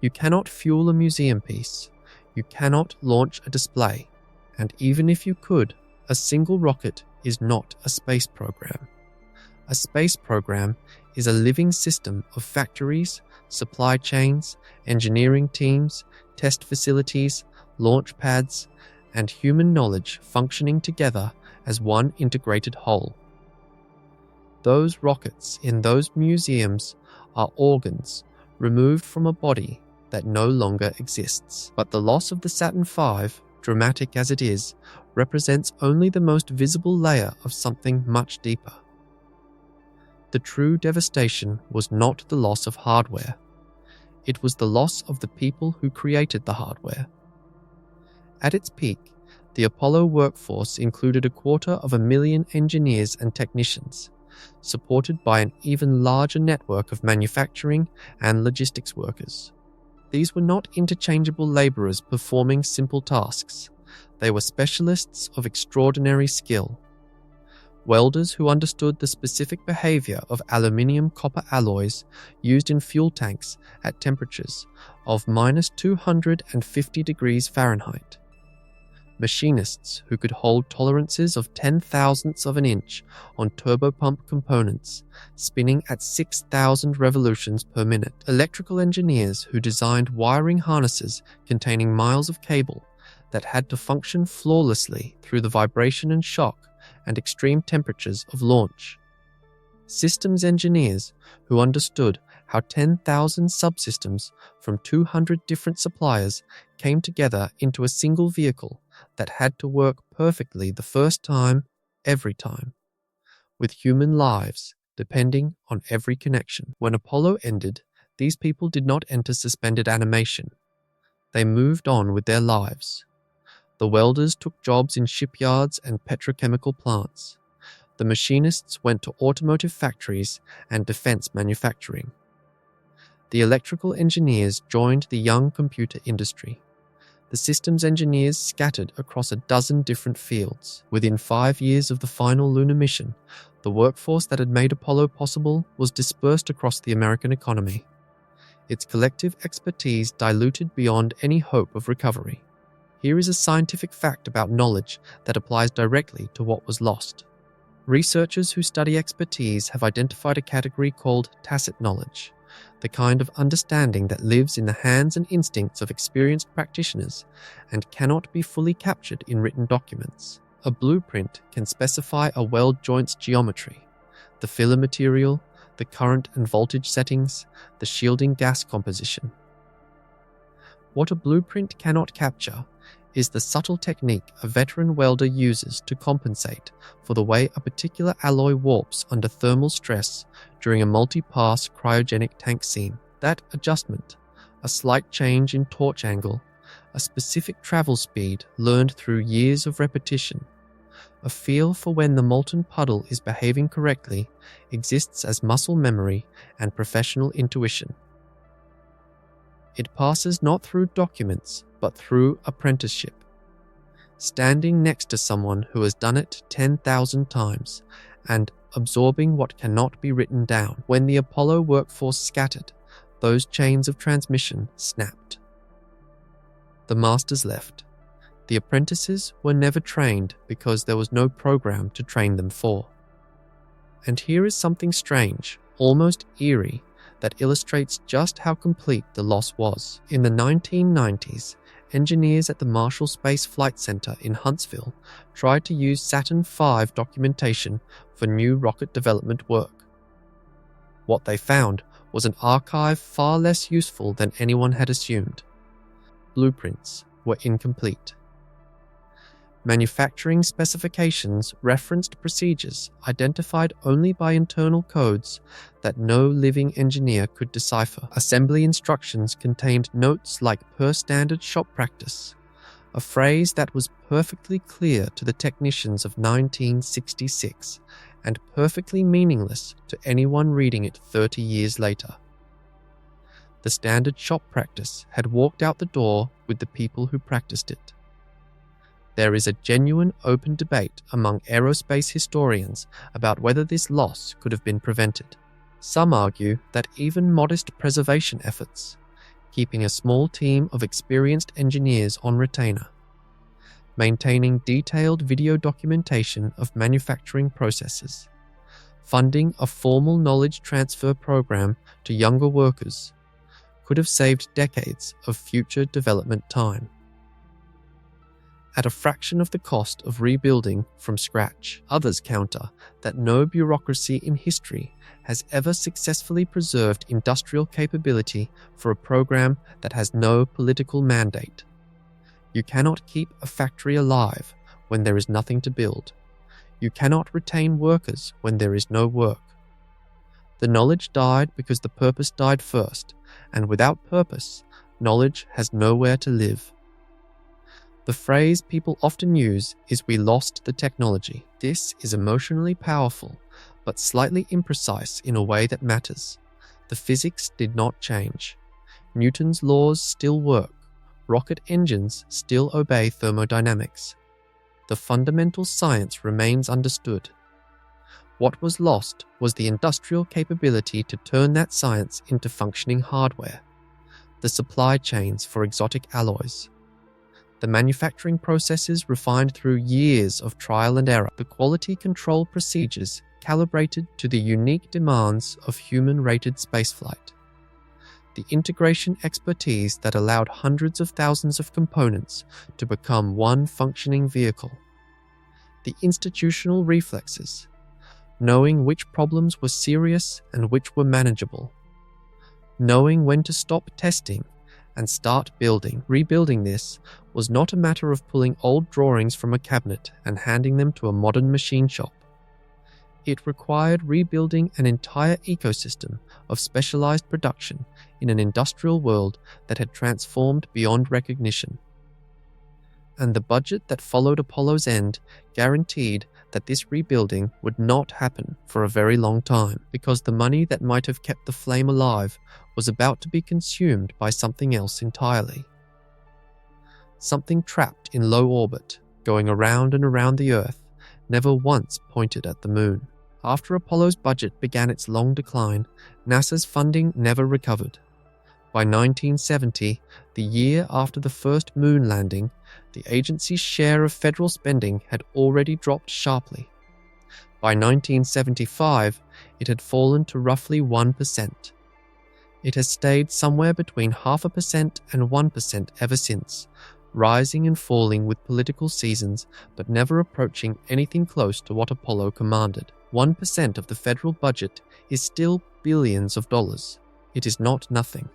You cannot fuel a museum piece. You cannot launch a display. And even if you could, a single rocket is not a space program. A space program is a living system of factories, supply chains, engineering teams, test facilities, launch pads, and human knowledge functioning together as one integrated whole. Those rockets in those museums are organs removed from a body that no longer exists. But the loss of the Saturn V, dramatic as it is, represents only the most visible layer of something much deeper. The true devastation was not the loss of hardware. It was the loss of the people who created the hardware. At its peak, the Apollo workforce included 250,000 engineers and technicians, supported by an even larger network of manufacturing and logistics workers. These were not interchangeable laborers performing simple tasks. They were specialists of extraordinary skill. Welders who understood the specific behavior of aluminium-copper alloys used in fuel tanks at temperatures of -250 degrees Fahrenheit. Machinists who could hold tolerances of 10,000ths of an inch on turbopump components, spinning at 6,000 revolutions per minute. Electrical engineers who designed wiring harnesses containing miles of cable that had to function flawlessly through the vibration and shock and extreme temperatures of launch. Systems engineers who understood how 10,000 subsystems from 200 different suppliers came together into a single vehicle that had to work perfectly the first time, every time, with human lives depending on every connection. When Apollo ended, these people did not enter suspended animation. They moved on with their lives. The welders took jobs in shipyards and petrochemical plants. The machinists went to automotive factories and defense manufacturing. The electrical engineers joined the young computer industry. The systems engineers scattered across a dozen different fields. Within 5 years of the final lunar mission, the workforce that had made Apollo possible was dispersed across the American economy, its collective expertise diluted beyond any hope of recovery. Here is a scientific fact about knowledge that applies directly to what was lost. Researchers who study expertise have identified a category called tacit knowledge, the kind of understanding that lives in the hands and instincts of experienced practitioners and cannot be fully captured in written documents. A blueprint can specify a weld joint's geometry, the filler material, the current and voltage settings, the shielding gas composition. What a blueprint cannot capture is the subtle technique a veteran welder uses to compensate for the way a particular alloy warps under thermal stress during a multi-pass cryogenic tank scene. That adjustment, a slight change in torch angle, a specific travel speed learned through years of repetition, a feel for when the molten puddle is behaving correctly, exists as muscle memory and professional intuition. It passes not through documents, but through apprenticeship. Standing next to someone who has done it 10,000 times and absorbing what cannot be written down. When the Apollo workforce scattered, those chains of transmission snapped. The masters left. The apprentices were never trained because there was no program to train them for. And here is something strange, almost eerie, that illustrates just how complete the loss was. In the 1990s, engineers at the Marshall Space Flight Center in Huntsville tried to use Saturn V documentation for new rocket development work. What they found was an archive far less useful than anyone had assumed. Blueprints were incomplete. Manufacturing specifications referenced procedures identified only by internal codes that no living engineer could decipher. Assembly instructions contained notes like "per standard shop practice," a phrase that was perfectly clear to the technicians of 1966 and perfectly meaningless to anyone reading it 30 years later. The standard shop practice had walked out the door with the people who practiced it. There is a genuine open debate among aerospace historians about whether this loss could have been prevented. Some argue that even modest preservation efforts, keeping a small team of experienced engineers on retainer, maintaining detailed video documentation of manufacturing processes, funding a formal knowledge transfer program to younger workers, could have saved decades of future development time. At a fraction of the cost of rebuilding from scratch. Others counter that no bureaucracy in history has ever successfully preserved industrial capability for a program that has no political mandate. You cannot keep a factory alive when there is nothing to build. You cannot retain workers when there is no work. The knowledge died because the purpose died first, and without purpose, knowledge has nowhere to live. The phrase people often use is "we lost the technology." This is emotionally powerful, but slightly imprecise in a way that matters. The physics did not change. Newton's laws still work. Rocket engines still obey thermodynamics. The fundamental science remains understood. What was lost was the industrial capability to turn that science into functioning hardware, the supply chains for exotic alloys, the manufacturing processes refined through years of trial and error, the quality control procedures calibrated to the unique demands of human-rated spaceflight, the integration expertise that allowed hundreds of thousands of components to become one functioning vehicle, the institutional reflexes, knowing which problems were serious and which were manageable, knowing when to stop testing and start building. Rebuilding this was not a matter of pulling old drawings from a cabinet and handing them to a modern machine shop. It required rebuilding an entire ecosystem of specialized production in an industrial world that had transformed beyond recognition. And the budget that followed Apollo's end guaranteed that this rebuilding would not happen for a very long time, because the money that might have kept the flame alive was about to be consumed by something else entirely. Something trapped in low orbit, going around and around the Earth, never once pointed at the Moon. After Apollo's budget began its long decline, NASA's funding never recovered. By 1970, the year after the first moon landing, the agency's share of federal spending had already dropped sharply. By 1975, it had fallen to roughly 1%. It has stayed somewhere between 0.5% and 1% ever since, rising and falling with political seasons, but never approaching anything close to what Apollo commanded. 1% of the federal budget is still billions of dollars. It is not nothing.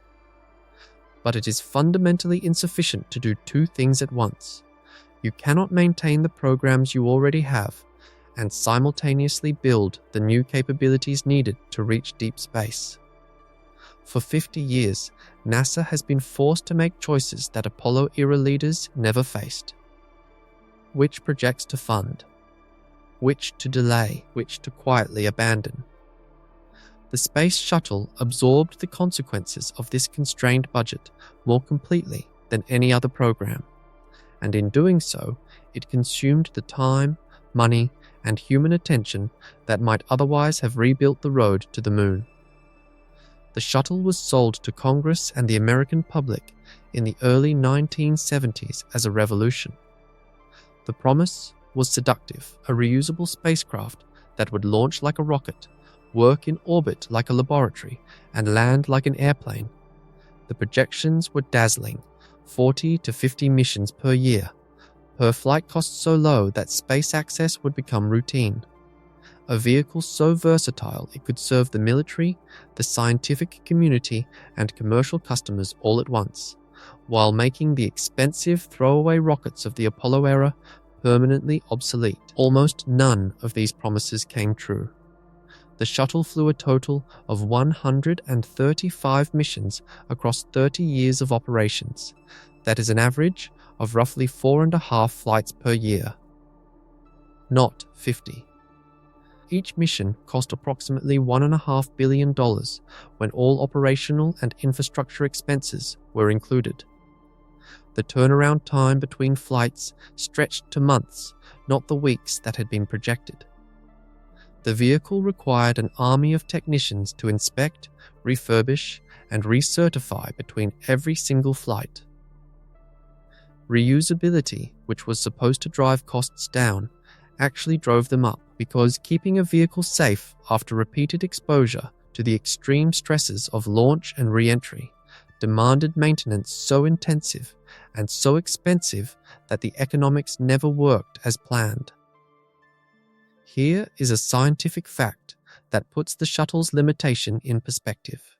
But it is fundamentally insufficient to do two things at once. You cannot maintain the programs you already have and simultaneously build the new capabilities needed to reach deep space. For 50 years, NASA has been forced to make choices that Apollo-era leaders never faced. Which projects to fund? Which to delay? Which to quietly abandon? The Space Shuttle absorbed the consequences of this constrained budget more completely than any other program, and in doing so, it consumed the time, money, and human attention that might otherwise have rebuilt the road to the Moon. The shuttle was sold to Congress and the American public in the early 1970s as a revolution. The promise was seductive, a reusable spacecraft that would launch like a rocket, work in orbit like a laboratory, and land like an airplane. The projections were dazzling, 40 to 50 missions per year, per flight cost so low that space access would become routine. A vehicle so versatile it could serve the military, the scientific community, and commercial customers all at once, while making the expensive throwaway rockets of the Apollo era permanently obsolete. Almost none of these promises came true. The shuttle flew a total of 135 missions across 30 years of operations. That is an average of roughly 4.5 flights per year. Not 50. Each mission cost approximately $1.5 billion when all operational and infrastructure expenses were included. The turnaround time between flights stretched to months, not the weeks that had been projected. The vehicle required an army of technicians to inspect, refurbish, and recertify between every single flight. Reusability, which was supposed to drive costs down, actually drove them up, because keeping a vehicle safe after repeated exposure to the extreme stresses of launch and re-entry demanded maintenance so intensive and so expensive that the economics never worked as planned. Here is a scientific fact that puts the shuttle's limitation in perspective.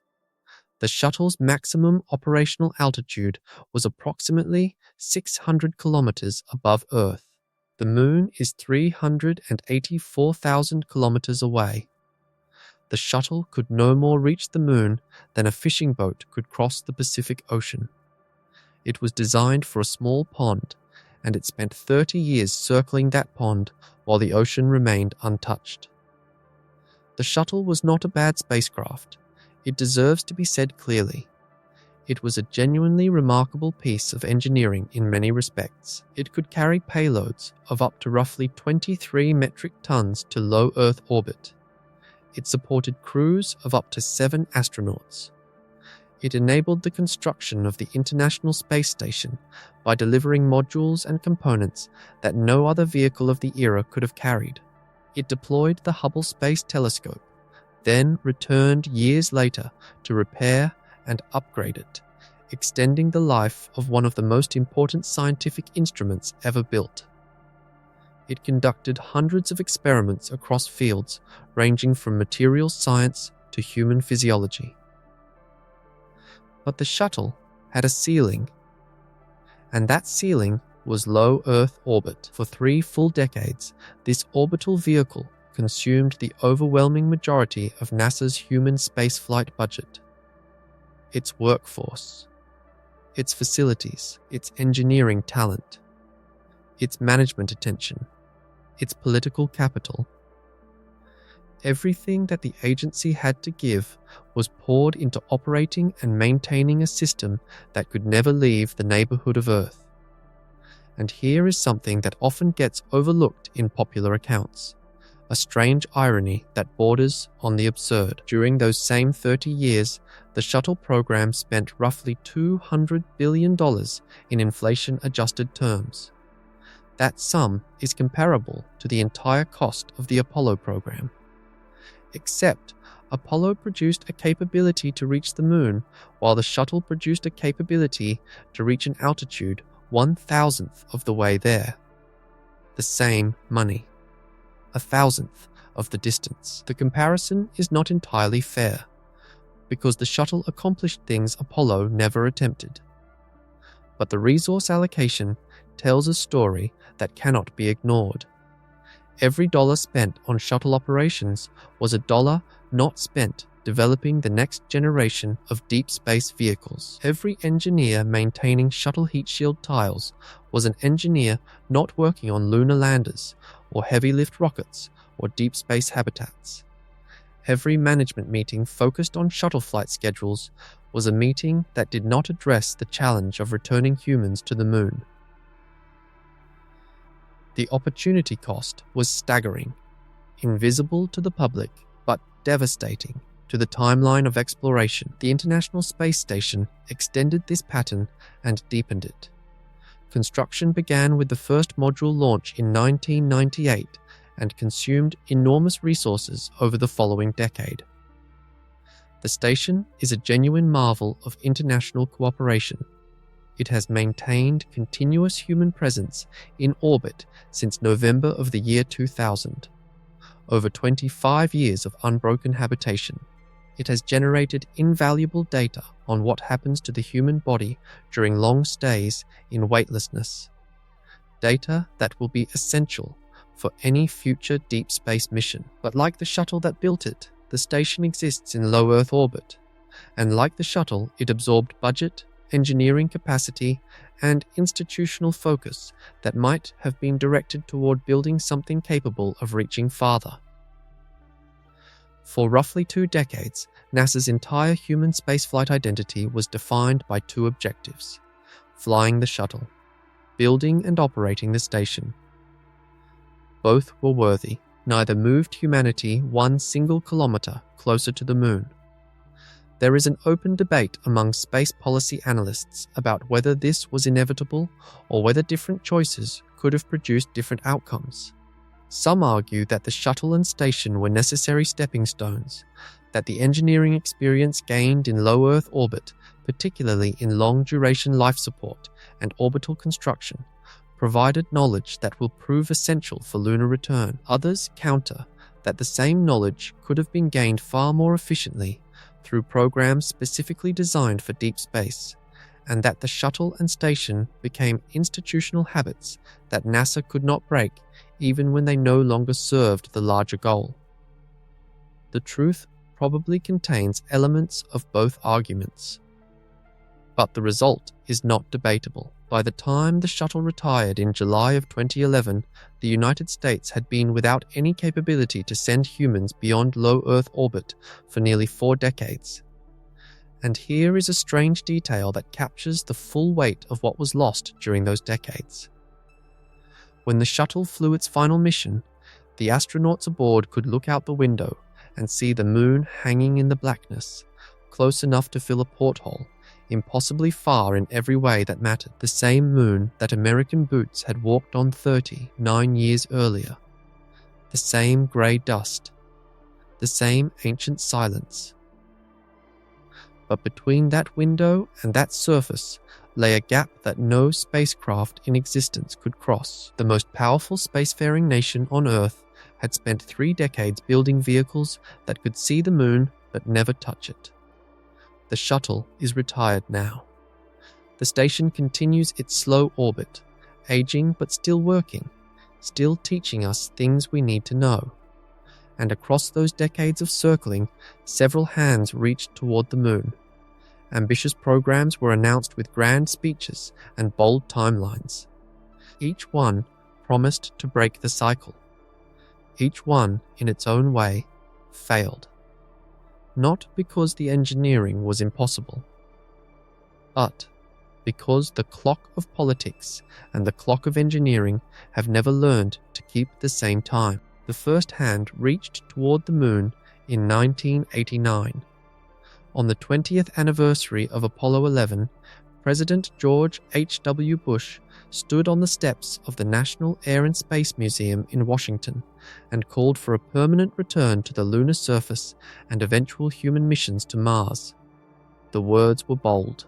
The shuttle's maximum operational altitude was approximately 600 kilometers above Earth. The Moon is 384,000 kilometers away. The shuttle could no more reach the Moon than a fishing boat could cross the Pacific Ocean. It was designed for a small pond, and it spent 30 years circling that pond while the ocean remained untouched. The shuttle was not a bad spacecraft. It deserves to be said clearly. It was a genuinely remarkable piece of engineering in many respects. It could carry payloads of up to roughly 23 metric tons to low Earth orbit. It supported crews of up to 7 astronauts. It enabled the construction of the International Space Station by delivering modules and components that no other vehicle of the era could have carried. It deployed the Hubble Space Telescope, then returned years later to repair and upgrade it, extending the life of one of the most important scientific instruments ever built. It conducted hundreds of experiments across fields ranging from materials science to human physiology. But the shuttle had a ceiling, and that ceiling was low Earth orbit. For 3 full decades, this orbital vehicle consumed the overwhelming majority of NASA's human spaceflight budget. Its workforce, its facilities, its engineering talent. its management attention, its political capital. Everything that the agency had to give was poured into operating and maintaining a system that could never leave the neighborhood of Earth. And here is something that often gets overlooked in popular accounts, a strange irony that borders on the absurd. During those same 30 years, the shuttle program spent roughly $200 billion in inflation-adjusted terms. That sum is comparable to the entire cost of the Apollo program. Except, Apollo produced a capability to reach the moon, while the shuttle produced a capability to reach an altitude 1,000th of the way there. The same money. 1,000th of the distance. The comparison is not entirely fair, because the shuttle accomplished things Apollo never attempted. But the resource allocation tells a story that cannot be ignored. Every dollar spent on shuttle operations was a dollar not spent developing the next generation of deep space vehicles. Every engineer maintaining shuttle heat shield tiles was an engineer not working on lunar landers or heavy lift rockets or deep space habitats. Every management meeting focused on shuttle flight schedules was a meeting that did not address the challenge of returning humans to the moon. The opportunity cost was staggering, invisible to the public, but devastating to the timeline of exploration. The International Space Station extended this pattern and deepened it. Construction began with the first module launch in 1998 and consumed enormous resources over the following decade. The station is a genuine marvel of international cooperation. It has maintained continuous human presence in orbit since November of the year 2000. Over 25 years of unbroken habitation. It has generated invaluable data on what happens to the human body during long stays in weightlessness. Data that will be essential for any future deep space mission. But like the shuttle that built it, the station exists in low Earth orbit. And like the shuttle, it absorbed budget, engineering capacity, and institutional focus that might have been directed toward building something capable of reaching farther. For roughly 2 decades, NASA's entire human spaceflight identity was defined by 2 objectives: flying the shuttle, building and operating the station. Both were worthy. Neither moved humanity 1 single kilometer closer to the moon. There is an open debate among space policy analysts about whether this was inevitable or whether different choices could have produced different outcomes. Some argue that the shuttle and station were necessary stepping stones, that the engineering experience gained in low Earth orbit, particularly in long-duration life support and orbital construction, provided knowledge that will prove essential for lunar return. Others counter that the same knowledge could have been gained far more efficiently through programs specifically designed for deep space, and that the shuttle and station became institutional habits that NASA could not break even when they no longer served the larger goal. The truth probably contains elements of both arguments. But the result is not debatable. By the time the shuttle retired in July of 2011, the United States had been without any capability to send humans beyond low Earth orbit for nearly 4 decades. And here is a strange detail that captures the full weight of what was lost during those decades. When the shuttle flew its final mission, the astronauts aboard could look out the window and see the moon hanging in the blackness, close enough to fill a porthole, impossibly far in every way that mattered. The same moon that American boots had walked on 39 years earlier. The same grey dust. The same ancient silence. But between that window and that surface lay a gap that no spacecraft in existence could cross. The most powerful spacefaring nation on Earth had spent 3 decades building vehicles that could see the moon but never touch it. The shuttle is retired now. The station continues its slow orbit, aging but still working, still teaching us things we need to know. And across those decades of circling, several hands reached toward the moon. Ambitious programs were announced with grand speeches and bold timelines. Each one promised to break the cycle. Each one, in its own way, failed. Not because the engineering was impossible, but because the clock of politics and the clock of engineering have never learned to keep the same time. The first hand reached toward the moon in 1989. On the 20th anniversary of Apollo 11, President George H.W. Bush stood on the steps of the National Air and Space Museum in Washington and called for a permanent return to the lunar surface and eventual human missions to Mars. The words were bold.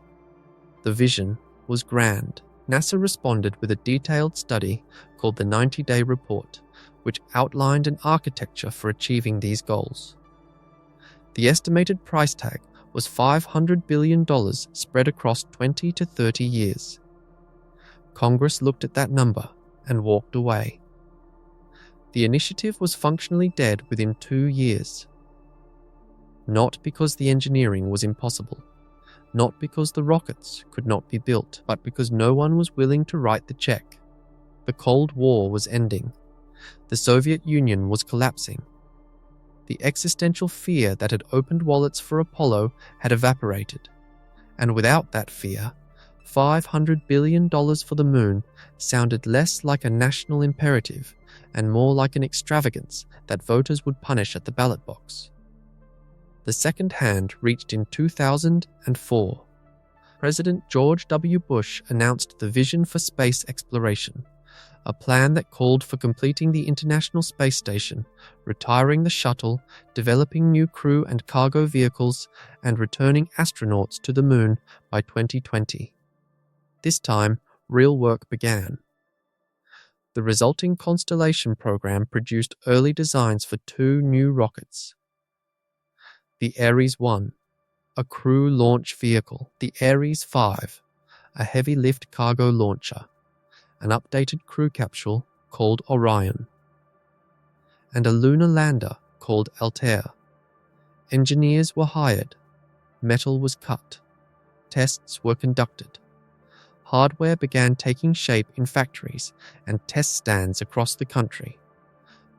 The vision was grand. NASA responded with a detailed study called the 90-Day Report, which outlined an architecture for achieving these goals. The estimated price tag was $500 billion spread across 20 to 30 years. Congress looked at that number and walked away. The initiative was functionally dead within 2 years. Not because the engineering was impossible, not because the rockets could not be built, but because no one was willing to write the check. The Cold War was ending. The Soviet Union was collapsing. The existential fear that had opened wallets for Apollo had evaporated, and without that fear, $500 billion for the moon sounded less like a national imperative and more like an extravagance that voters would punish at the ballot box. The second hand reached in 2004. President George W. Bush announced the Vision for Space Exploration, a plan that called for completing the International Space Station, retiring the Shuttle, developing new crew and cargo vehicles, and returning astronauts to the moon by 2020. This time, real work began. The resulting Constellation program produced early designs for 2 new rockets. The Ares 1, a crew launch vehicle, the Ares 5, a heavy-lift cargo launcher, an updated crew capsule called Orion, and a lunar lander called Altair. Engineers were hired, metal was cut, tests were conducted. Hardware began taking shape in factories and test stands across the country.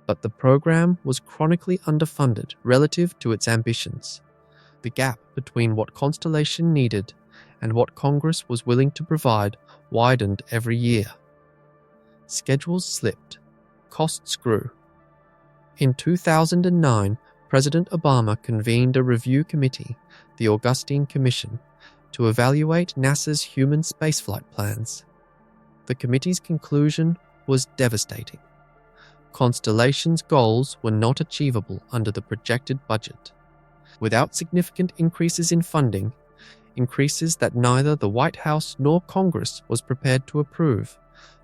But the program was chronically underfunded relative to its ambitions. The gap between what Constellation needed and what Congress was willing to provide widened every year. Schedules slipped. Costs grew. In 2009, President Obama convened a review committee, the Augustine Commission, to evaluate NASA's human spaceflight plans. The committee's conclusion was devastating. Constellation's goals were not achievable under the projected budget. Without significant increases in funding, increases that neither the White House nor Congress was prepared to approve,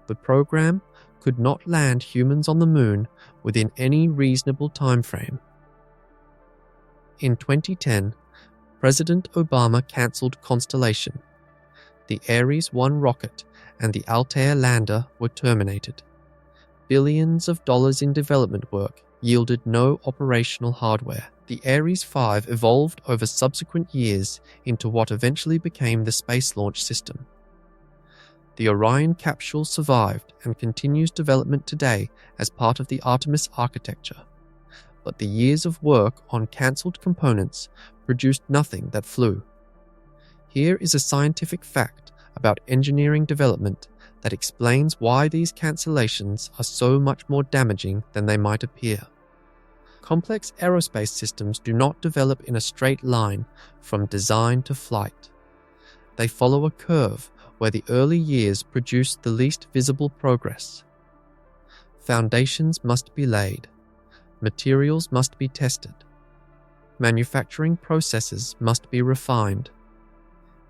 the program could not land humans on the moon within any reasonable time frame. In 2010, President Obama cancelled Constellation. The Ares 1 rocket and the Altair lander were terminated. Billions of dollars in development work yielded no operational hardware. The Ares 5 evolved over subsequent years into what eventually became the Space Launch System. The Orion capsule survived and continues development today as part of the Artemis architecture. But the years of work on cancelled components produced nothing that flew. Here is a scientific fact about engineering development that explains why these cancellations are so much more damaging than they might appear. Complex aerospace systems do not develop in a straight line from design to flight. They follow a curve where the early years produce the least visible progress. Foundations must be laid. Materials must be tested. Manufacturing processes must be refined.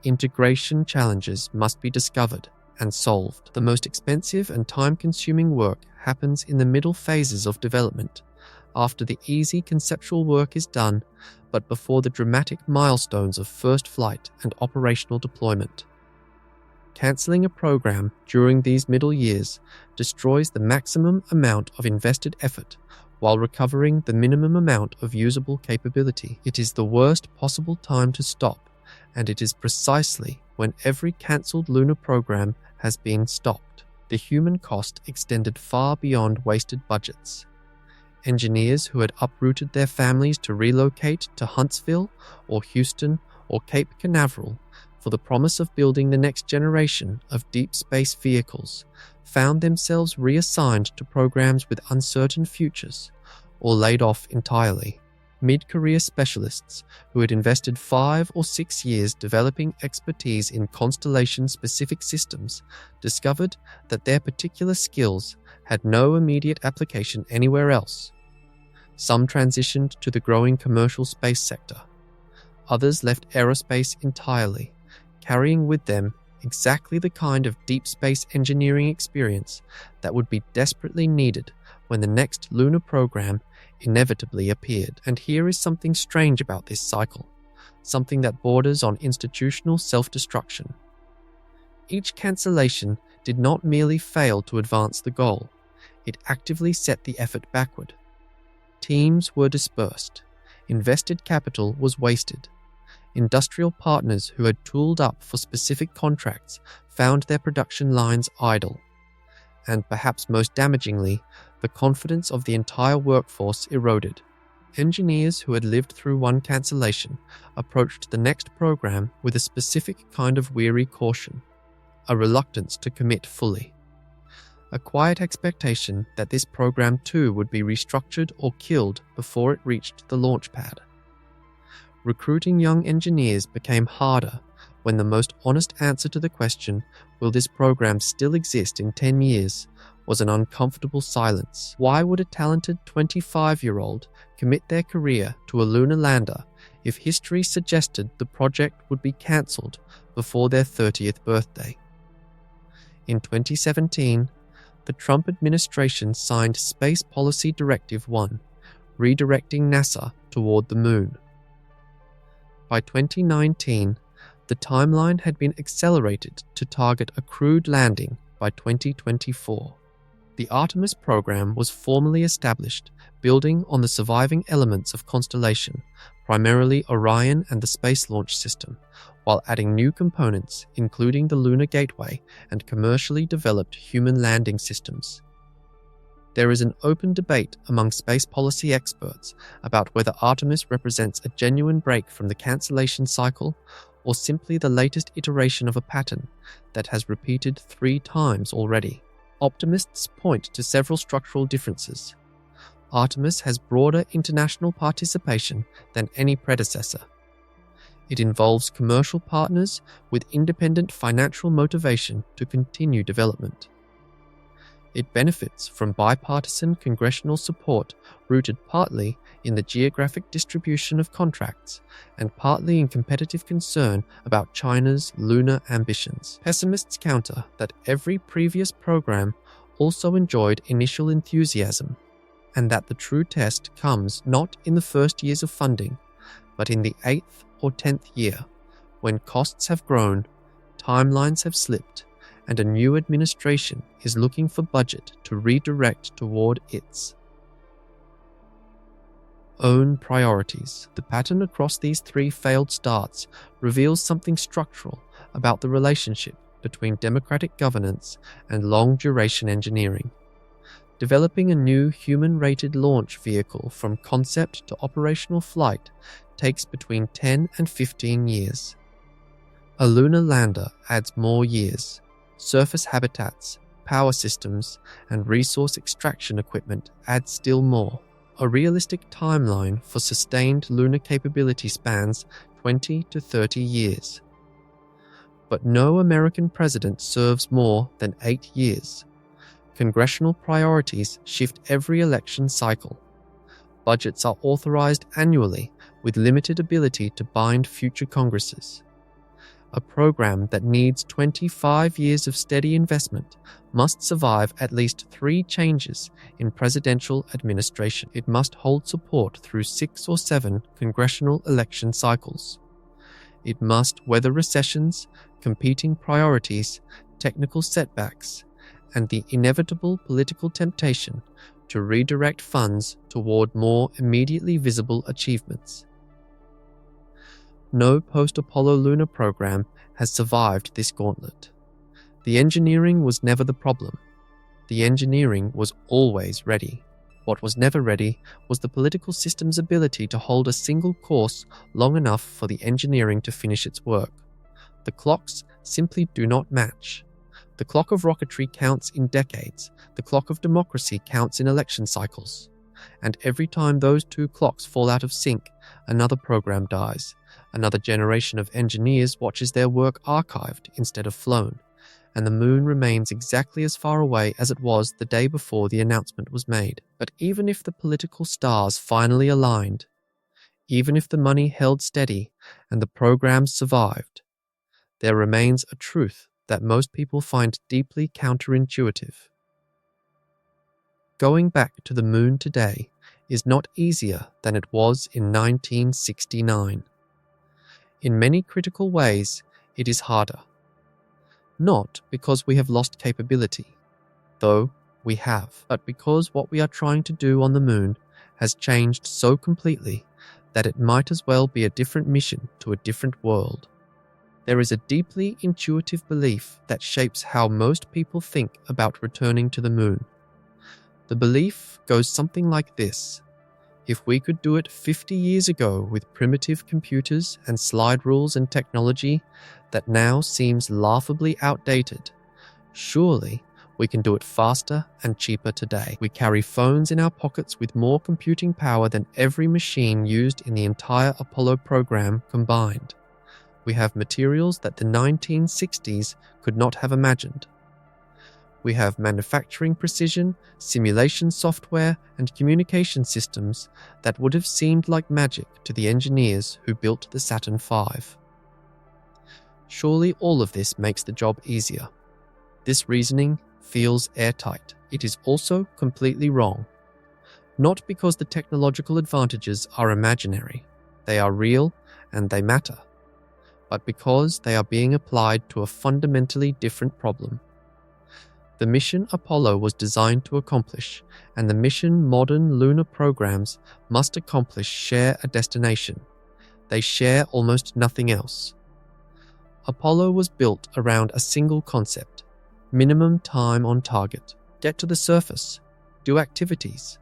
Integration challenges must be discovered and solved. The most expensive and time-consuming work happens in the middle phases of development, after the easy conceptual work is done, but before the dramatic milestones of first flight and operational deployment. Cancelling a program during these middle years destroys the maximum amount of invested effort while recovering the minimum amount of usable capability. It is the worst possible time to stop, and it is precisely when every cancelled lunar program has been stopped. The human cost extended far beyond wasted budgets. Engineers who had uprooted their families to relocate to Huntsville or Houston or Cape Canaveral for the promise of building the next generation of deep space vehicles found themselves reassigned to programs with uncertain futures or laid off entirely. Mid-career specialists who had invested 5 or 6 years developing expertise in Constellation-specific systems discovered that their particular skills had no immediate application anywhere else. Some transitioned to the growing commercial space sector. Others left aerospace entirely, carrying with them exactly the kind of deep space engineering experience that would be desperately needed when the next lunar program inevitably appeared. And here is something strange about this cycle, something that borders on institutional self-destruction. Each cancellation did not merely fail to advance the goal, it actively set the effort backward. Teams were dispersed, invested capital was wasted, industrial partners who had tooled up for specific contracts found their production lines idle, and perhaps most damagingly, the confidence of the entire workforce eroded. Engineers who had lived through one cancellation approached the next program with a specific kind of weary caution, a reluctance to commit fully, a quiet expectation that this program too would be restructured or killed before it reached the launch pad. Recruiting young engineers became harder when the most honest answer to the question, will this program still exist in 10 years, was an uncomfortable silence. Why would a talented 25-year-old commit their career to a lunar lander if history suggested the project would be cancelled before their 30th birthday? In 2017, the Trump administration signed Space Policy Directive 1, redirecting NASA toward the Moon. By 2019, the timeline had been accelerated to target a crewed landing by 2024. The Artemis program was formally established, building on the surviving elements of Constellation, primarily Orion and the Space Launch System, while adding new components, including the Lunar Gateway and commercially developed human landing systems. There is an open debate among space policy experts about whether Artemis represents a genuine break from the cancellation cycle or simply the latest iteration of a pattern that has repeated 3 times already. Optimists point to several structural differences. Artemis has broader international participation than any predecessor. It involves commercial partners with independent financial motivation to continue development. It benefits from bipartisan congressional support rooted partly in the geographic distribution of contracts and partly in competitive concern about China's lunar ambitions. Pessimists counter that every previous program also enjoyed initial enthusiasm, and that the true test comes not in the first years of funding, but in the 8th or 10th year, when costs have grown, timelines have slipped, and a new administration is looking for budget to redirect toward its own priorities. The pattern across these 3 failed starts reveals something structural about the relationship between democratic governance and long-duration engineering. Developing a new human-rated launch vehicle from concept to operational flight takes between 10 and 15 years. A lunar lander adds more years. Surface habitats, power systems, and resource extraction equipment add still more. A realistic timeline for sustained lunar capability spans 20 to 30 years. But no American president serves more than 8 years. Congressional priorities shift every election cycle. Budgets are authorized annually with limited ability to bind future Congresses. A program that needs 25 years of steady investment must survive at least 3 changes in presidential administration. It must hold support through 6 or 7 congressional election cycles. It must weather recessions, competing priorities, technical setbacks, and the inevitable political temptation to redirect funds toward more immediately visible achievements. No post-Apollo lunar program has survived this gauntlet. The engineering was never the problem. The engineering was always ready. What was never ready was the political system's ability to hold a single course long enough for the engineering to finish its work. The clocks simply do not match. The clock of rocketry counts in decades. The clock of democracy counts in election cycles. And every time those two clocks fall out of sync, another program dies. Another generation of engineers watches their work archived instead of flown. And the moon remains exactly as far away as it was the day before the announcement was made. But even if the political stars finally aligned, even if the money held steady and the programs survived, there remains a truth that most people find deeply counterintuitive. Going back to the moon today is not easier than it was in 1969. In many critical ways, it is harder. Not because we have lost capability, though we have, but because what we are trying to do on the moon has changed so completely that it might as well be a different mission to a different world. There is a deeply intuitive belief that shapes how most people think about returning to the moon. The belief goes something like this: if we could do it 50 years ago with primitive computers and slide rules and technology that now seems laughably outdated, surely we can do it faster and cheaper today. We carry phones in our pockets with more computing power than every machine used in the entire Apollo program combined. We have materials that the 1960s could not have imagined. We have manufacturing precision, simulation software, and communication systems that would have seemed like magic to the engineers who built the Saturn V. Surely all of this makes the job easier. This reasoning feels airtight. It is also completely wrong. Not because the technological advantages are imaginary, they are real and they matter, but because they are being applied to a fundamentally different problem. The mission Apollo was designed to accomplish, and the mission modern lunar programs must accomplish, share a destination. They share almost nothing else. Apollo was built around a single concept: minimum time on target. Get to the surface, do activities,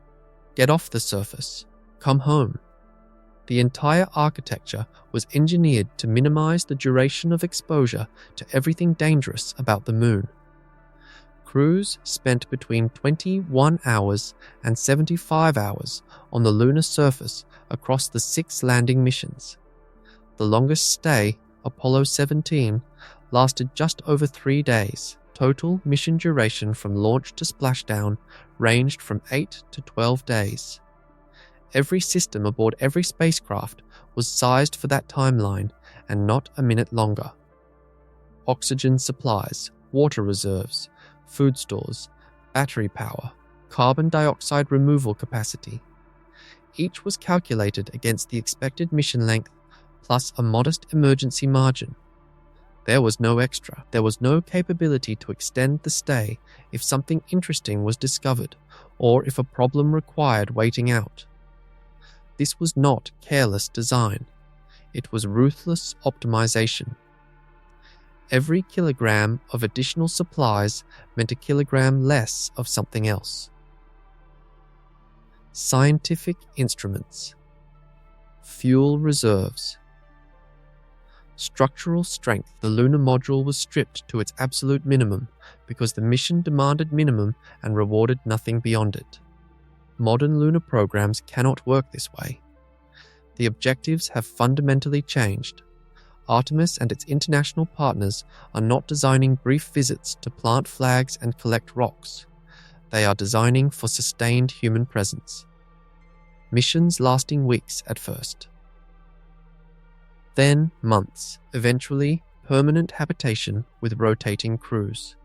get off the surface, come home. The entire architecture was engineered to minimize the duration of exposure to everything dangerous about the moon. Crews spent between 21 hours and 75 hours on the lunar surface across the 6 landing missions. The longest stay, Apollo 17, lasted just over 3 days. Total mission duration from launch to splashdown ranged from 8 to 12 days. Every system aboard every spacecraft was sized for that timeline and not a minute longer. Oxygen supplies, water reserves, food stores, battery power, carbon dioxide removal capacity. Each was calculated against the expected mission length plus a modest emergency margin. There was no extra. There was no capability to extend the stay if something interesting was discovered or if a problem required waiting out. This was not careless design. It was ruthless optimization. Every kilogram of additional supplies meant a kilogram less of something else. Scientific instruments. Fuel reserves. Structural strength. The lunar module was stripped to its absolute minimum because the mission demanded minimum and rewarded nothing beyond it. Modern lunar programs cannot work this way. The objectives have fundamentally changed. Artemis and its international partners are not designing brief visits to plant flags and collect rocks. They are designing for sustained human presence. Missions lasting weeks at first. Then months, eventually permanent habitation with rotating crews.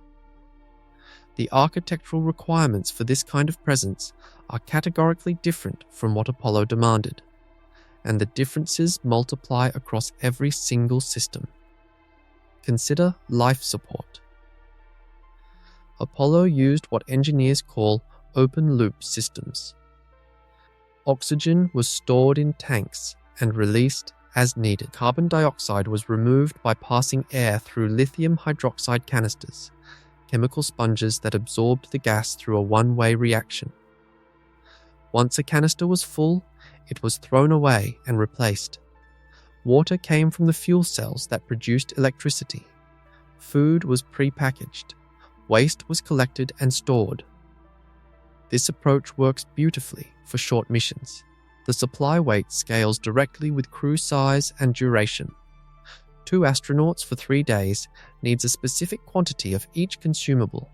The architectural requirements for this kind of presence are categorically different from what Apollo demanded, and the differences multiply across every single system. Consider life support. Apollo used what engineers call open-loop systems. Oxygen was stored in tanks and released as needed. Carbon dioxide was removed by passing air through lithium hydroxide canisters, chemical sponges that absorbed the gas through a one-way reaction. Once a canister was full, it was thrown away and replaced. Water came from the fuel cells that produced electricity. Food was pre-packaged. Waste was collected and stored. This approach works beautifully for short missions. The supply weight scales directly with crew size and duration. 2 astronauts for 3 days needs a specific quantity of each consumable.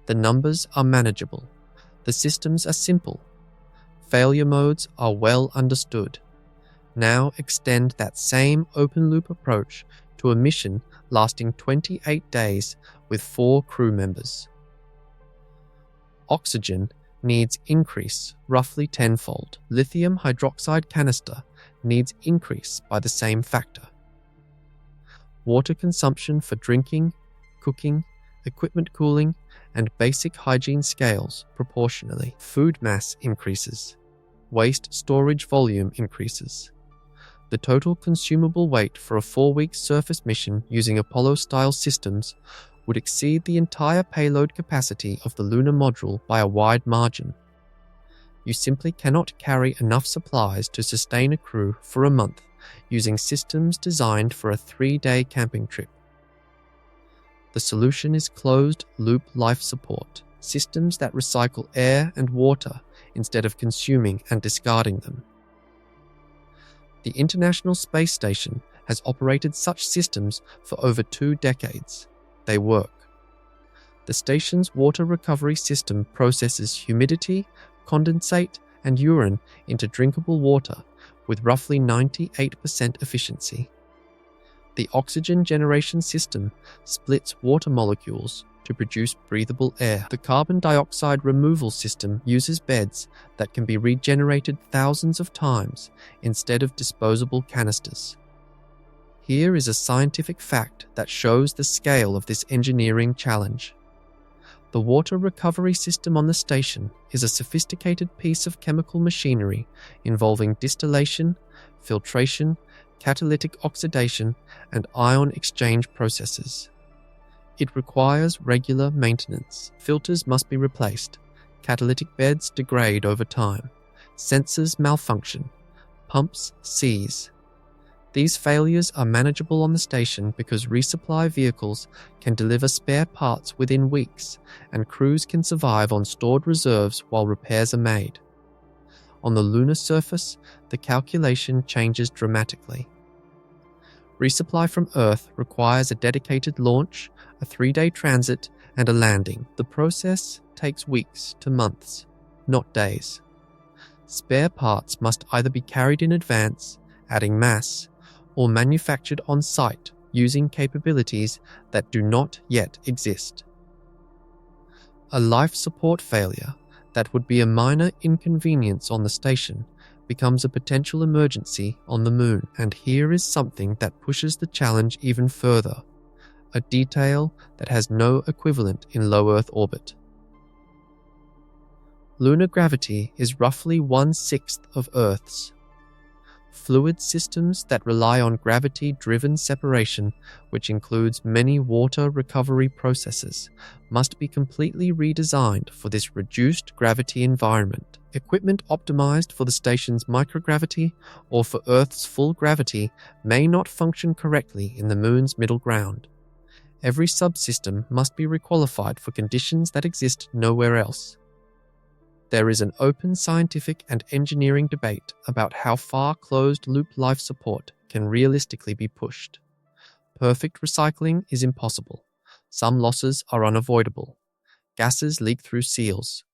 The numbers are manageable. The systems are simple. Failure modes are well understood. Now extend that same open-loop approach to a mission lasting 28 days with 4 crew members. Oxygen needs increase roughly tenfold. Lithium hydroxide canister needs increase by the same factor. Water consumption for drinking, cooking, equipment cooling, and basic hygiene scales proportionally. Food mass increases. Waste storage volume increases. The total consumable weight for a 4-week surface mission using Apollo-style systems would exceed the entire payload capacity of the lunar module by a wide margin. You simply cannot carry enough supplies to sustain a crew for a month using systems designed for a 3-day camping trip. The solution is closed-loop life support, systems that recycle air and water instead of consuming and discarding them. The International Space Station has operated such systems for over 2 decades. They work. The station's water recovery system processes humidity, condensate, and urine into drinkable water with roughly 98% efficiency. The oxygen generation system splits water molecules to produce breathable air. The carbon dioxide removal system uses beds that can be regenerated thousands of times instead of disposable canisters. Here is a scientific fact that shows the scale of this engineering challenge. The water recovery system on the station is a sophisticated piece of chemical machinery involving distillation, filtration, catalytic oxidation, and ion exchange processes. It requires regular maintenance. Filters must be replaced. Catalytic beds degrade over time. Sensors malfunction. Pumps seize. These failures are manageable on the station because resupply vehicles can deliver spare parts within weeks, and crews can survive on stored reserves while repairs are made. On the lunar surface, the calculation changes dramatically. Resupply from Earth requires a dedicated launch, a 3-day transit, and a landing. The process takes weeks to months, not days. Spare parts must either be carried in advance, adding mass, or manufactured on site using capabilities that do not yet exist. A life support failure that would be a minor inconvenience on the station becomes a potential emergency on the Moon, and here is something that pushes the challenge even further, a detail that has no equivalent in low Earth orbit. Lunar gravity is roughly 1/6 of Earth's. Fluid systems that rely on gravity-driven separation, which includes many water recovery processes, must be completely redesigned for this reduced gravity environment. Equipment optimized for the station's microgravity or for Earth's full gravity may not function correctly in the Moon's middle ground. Every subsystem must be requalified for conditions that exist nowhere else. There is an open scientific and engineering debate about how far closed-loop life support can realistically be pushed. Perfect recycling is impossible. Some losses are unavoidable. Gases leak through seals.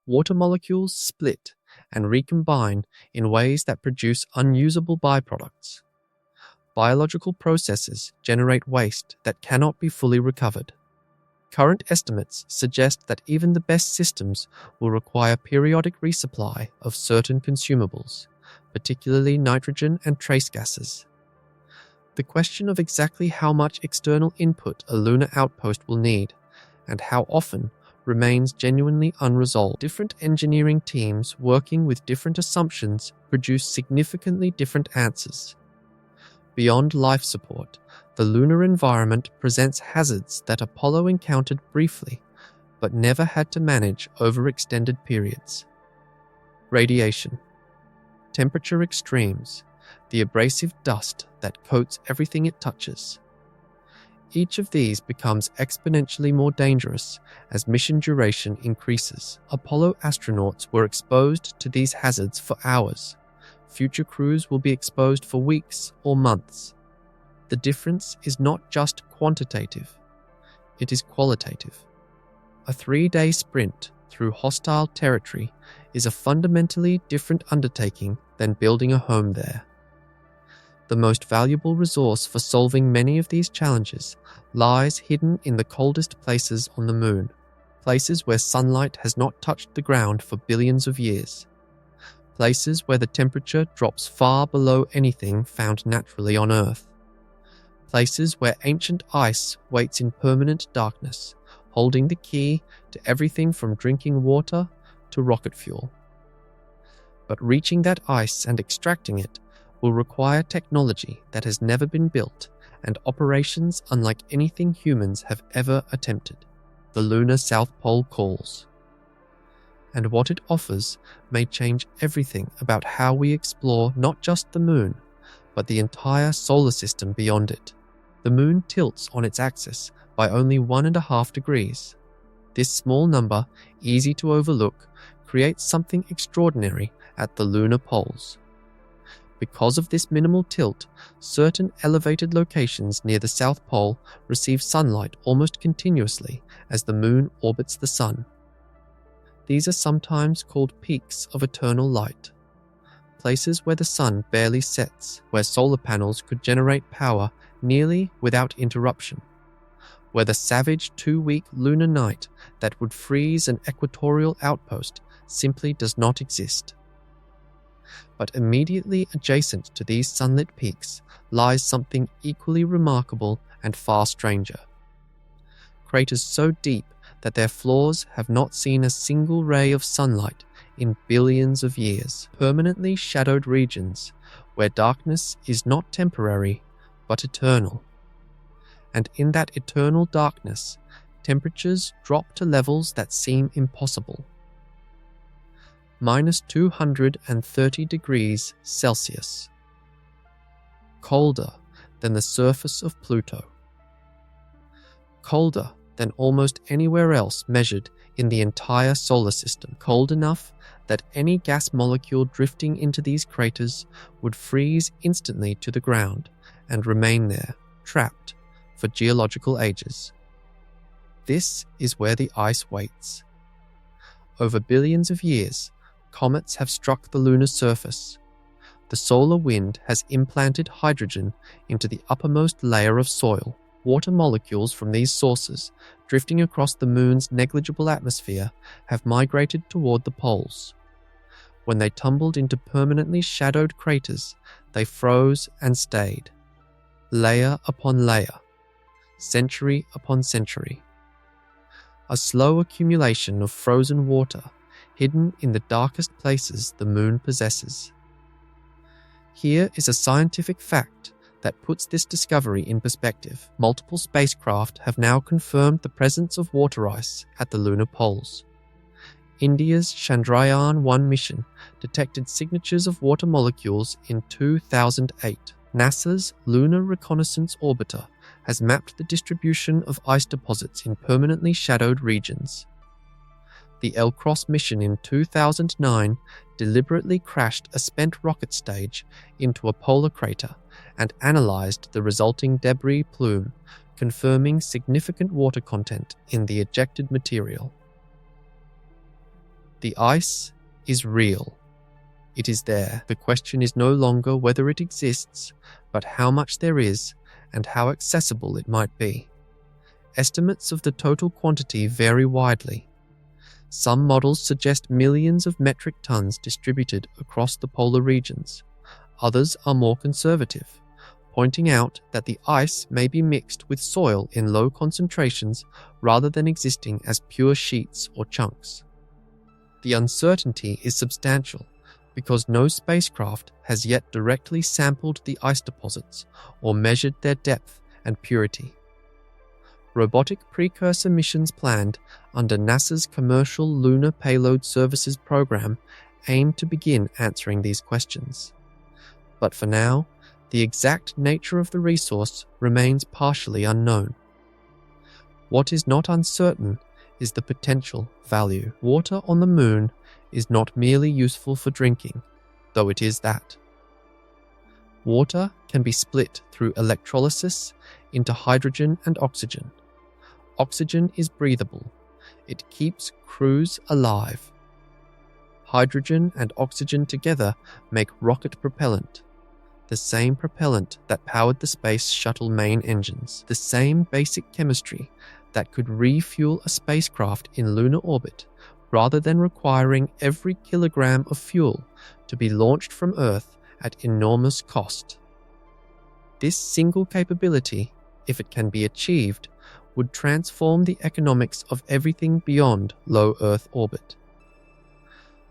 Water molecules split and recombine in ways that produce unusable byproducts. Biological processes generate waste that cannot be fully recovered. Current estimates suggest that even the best systems will require periodic resupply of certain consumables, particularly nitrogen and trace gases. The question of exactly how much external input a lunar outpost will need, and how often, remains genuinely unresolved. Different engineering teams working with different assumptions produce significantly different answers. Beyond life support, the lunar environment presents hazards that Apollo encountered briefly, but never had to manage over extended periods. Radiation, temperature extremes, the abrasive dust that coats everything it touches. Each of these becomes exponentially more dangerous as mission duration increases. Apollo astronauts were exposed to these hazards for hours. Future crews will be exposed for weeks or months. The difference is not just quantitative, it is qualitative. A 3-day sprint through hostile territory is a fundamentally different undertaking than building a home there. The most valuable resource for solving many of these challenges lies hidden in the coldest places on the Moon, places where sunlight has not touched the ground for billions of years, places where the temperature drops far below anything found naturally on Earth, places where ancient ice waits in permanent darkness, holding the key to everything from drinking water to rocket fuel. But reaching that ice and extracting it will require technology that has never been built and operations unlike anything humans have ever attempted. The lunar South Pole calls. And what it offers may change everything about how we explore not just the Moon, but the entire solar system beyond it. The Moon tilts on its axis by only 1.5 degrees. This small number, easy to overlook, creates something extraordinary at the lunar poles. Because of this minimal tilt, certain elevated locations near the South Pole receive sunlight almost continuously as the Moon orbits the Sun. These are sometimes called peaks of eternal light, places where the Sun barely sets, where solar panels could generate power nearly without interruption, where the savage 2-week lunar night that would freeze an equatorial outpost simply does not exist. But immediately adjacent to these sunlit peaks lies something equally remarkable and far stranger. Craters so deep that their floors have not seen a single ray of sunlight in billions of years. Permanently shadowed regions where darkness is not temporary but eternal. And in that eternal darkness, temperatures drop to levels that seem impossible. -230 degrees Celsius. Colder than the surface of Pluto. Colder than almost anywhere else measured in the entire solar system. Cold enough that any gas molecule drifting into these craters would freeze instantly to the ground and remain there, trapped, for geological ages. This is where the ice waits. Over billions of years, comets have struck the lunar surface. The solar wind has implanted hydrogen into the uppermost layer of soil. Water molecules from these sources, drifting across the Moon's negligible atmosphere, have migrated toward the poles. When they tumbled into permanently shadowed craters, they froze and stayed, layer upon layer, century upon century. A slow accumulation of frozen water hidden in the darkest places the Moon possesses. Here is a scientific fact that puts this discovery in perspective. Multiple spacecraft have now confirmed the presence of water ice at the lunar poles. India's Chandrayaan-1 mission detected signatures of water molecules in 2008. NASA's Lunar Reconnaissance Orbiter has mapped the distribution of ice deposits in permanently shadowed regions. The LCROSS mission in 2009 deliberately crashed a spent rocket stage into a polar crater and analyzed the resulting debris plume, confirming significant water content in the ejected material. The ice is real. It is there. The question is no longer whether it exists, but how much there is and how accessible it might be. Estimates of the total quantity vary widely. Some models suggest millions of metric tons distributed across the polar regions. Others are more conservative, pointing out that the ice may be mixed with soil in low concentrations rather than existing as pure sheets or chunks. The uncertainty is substantial, because no spacecraft has yet directly sampled the ice deposits or measured their depth and purity. Robotic precursor missions planned under NASA's Commercial Lunar Payload Services program aim to begin answering these questions. But for now, the exact nature of the resource remains partially unknown. What is not uncertain is the potential value. Water on the Moon is not merely useful for drinking, though it is that. Water can be split through electrolysis into hydrogen and oxygen. Oxygen is breathable. It keeps crews alive. Hydrogen and oxygen together make rocket propellant, the same propellant that powered the Space Shuttle main engines, the same basic chemistry that could refuel a spacecraft in lunar orbit rather than requiring every kilogram of fuel to be launched from Earth at enormous cost. This single capability, if it can be achieved, would transform the economics of everything beyond low Earth orbit.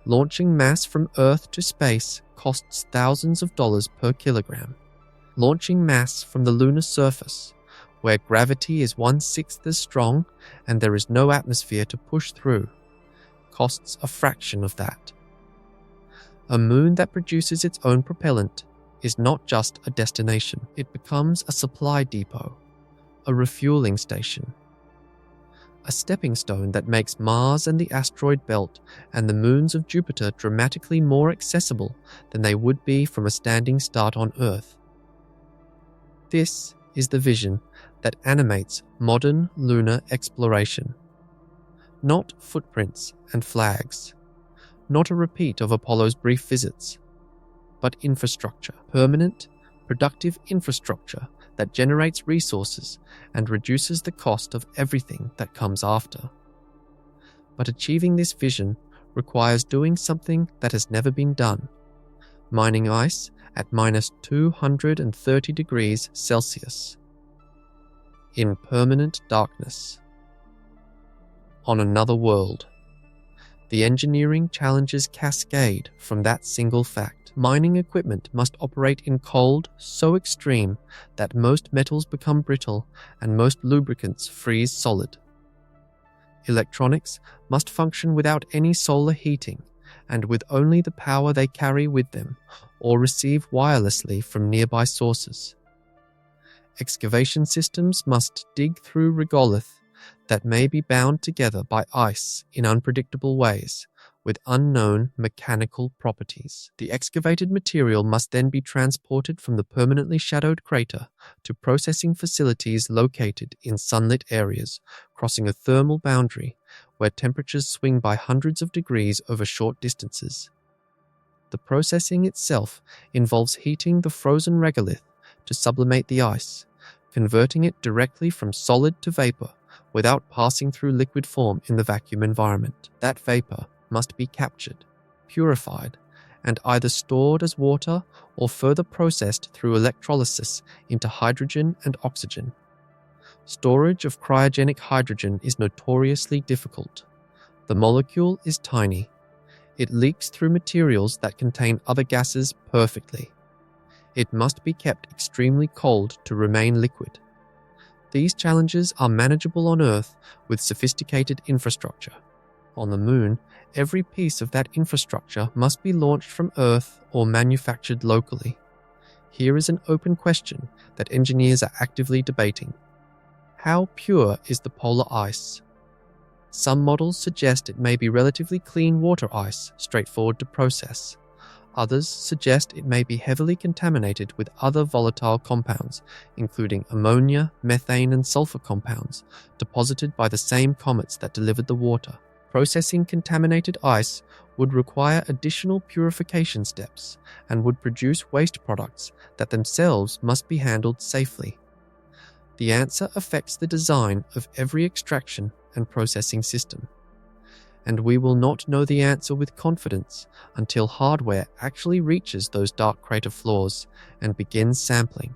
Launching mass from Earth to space costs thousands of dollars per kilogram. Launching mass from the lunar surface, where gravity is 1/6 as strong and there is no atmosphere to push through, costs a fraction of that. A moon that produces its own propellant is not just a destination, it becomes a supply depot, a refueling station, a stepping stone that makes Mars and the asteroid belt and the moons of Jupiter dramatically more accessible than they would be from a standing start on Earth. This is the vision that animates modern lunar exploration. Not footprints and flags, not a repeat of Apollo's brief visits, but infrastructure, permanent, productive infrastructure that generates resources and reduces the cost of everything that comes after. But achieving this vision requires doing something that has never been done: mining ice at -230 degrees Celsius. In permanent darkness. On another world. The engineering challenges cascade from that single fact. Mining equipment must operate in cold so extreme that most metals become brittle and most lubricants freeze solid. Electronics must function without any solar heating and with only the power they carry with them or receive wirelessly from nearby sources. Excavation systems must dig through regolith that may be bound together by ice in unpredictable ways with unknown mechanical properties. The excavated material must then be transported from the permanently shadowed crater to processing facilities located in sunlit areas, crossing a thermal boundary where temperatures swing by hundreds of degrees over short distances. The processing itself involves heating the frozen regolith to sublimate the ice, converting it directly from solid to vapor without passing through liquid form in the vacuum environment. That vapor must be captured, purified, and either stored as water or further processed through electrolysis into hydrogen and oxygen. Storage of cryogenic hydrogen is notoriously difficult. The molecule is tiny. It leaks through materials that contain other gases perfectly. It must be kept extremely cold to remain liquid. These challenges are manageable on Earth with sophisticated infrastructure. On the Moon, every piece of that infrastructure must be launched from Earth or manufactured locally. Here is an open question that engineers are actively debating. How pure is the polar ice? Some models suggest it may be relatively clean water ice, straightforward to process. Others suggest it may be heavily contaminated with other volatile compounds, including ammonia, methane, and sulfur compounds, deposited by the same comets that delivered the water. Processing contaminated ice would require additional purification steps and would produce waste products that themselves must be handled safely. The answer affects the design of every extraction and processing system. And we will not know the answer with confidence until hardware actually reaches those dark crater floors and begins sampling.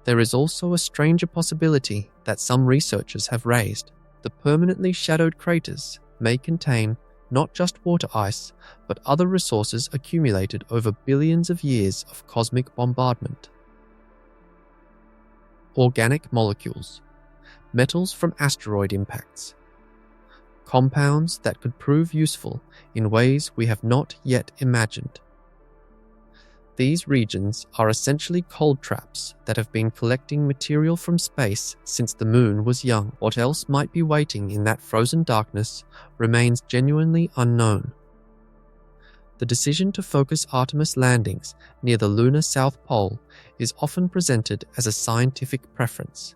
There is also a stranger possibility that some researchers have raised. The permanently shadowed craters may contain not just water ice, but other resources accumulated over billions of years of cosmic bombardment. Organic molecules, metals from asteroid impacts, compounds that could prove useful in ways we have not yet imagined. These regions are essentially cold traps that have been collecting material from space since the moon was young. What else might be waiting in that frozen darkness remains genuinely unknown. The decision to focus Artemis landings near the lunar South Pole is often presented as a scientific preference.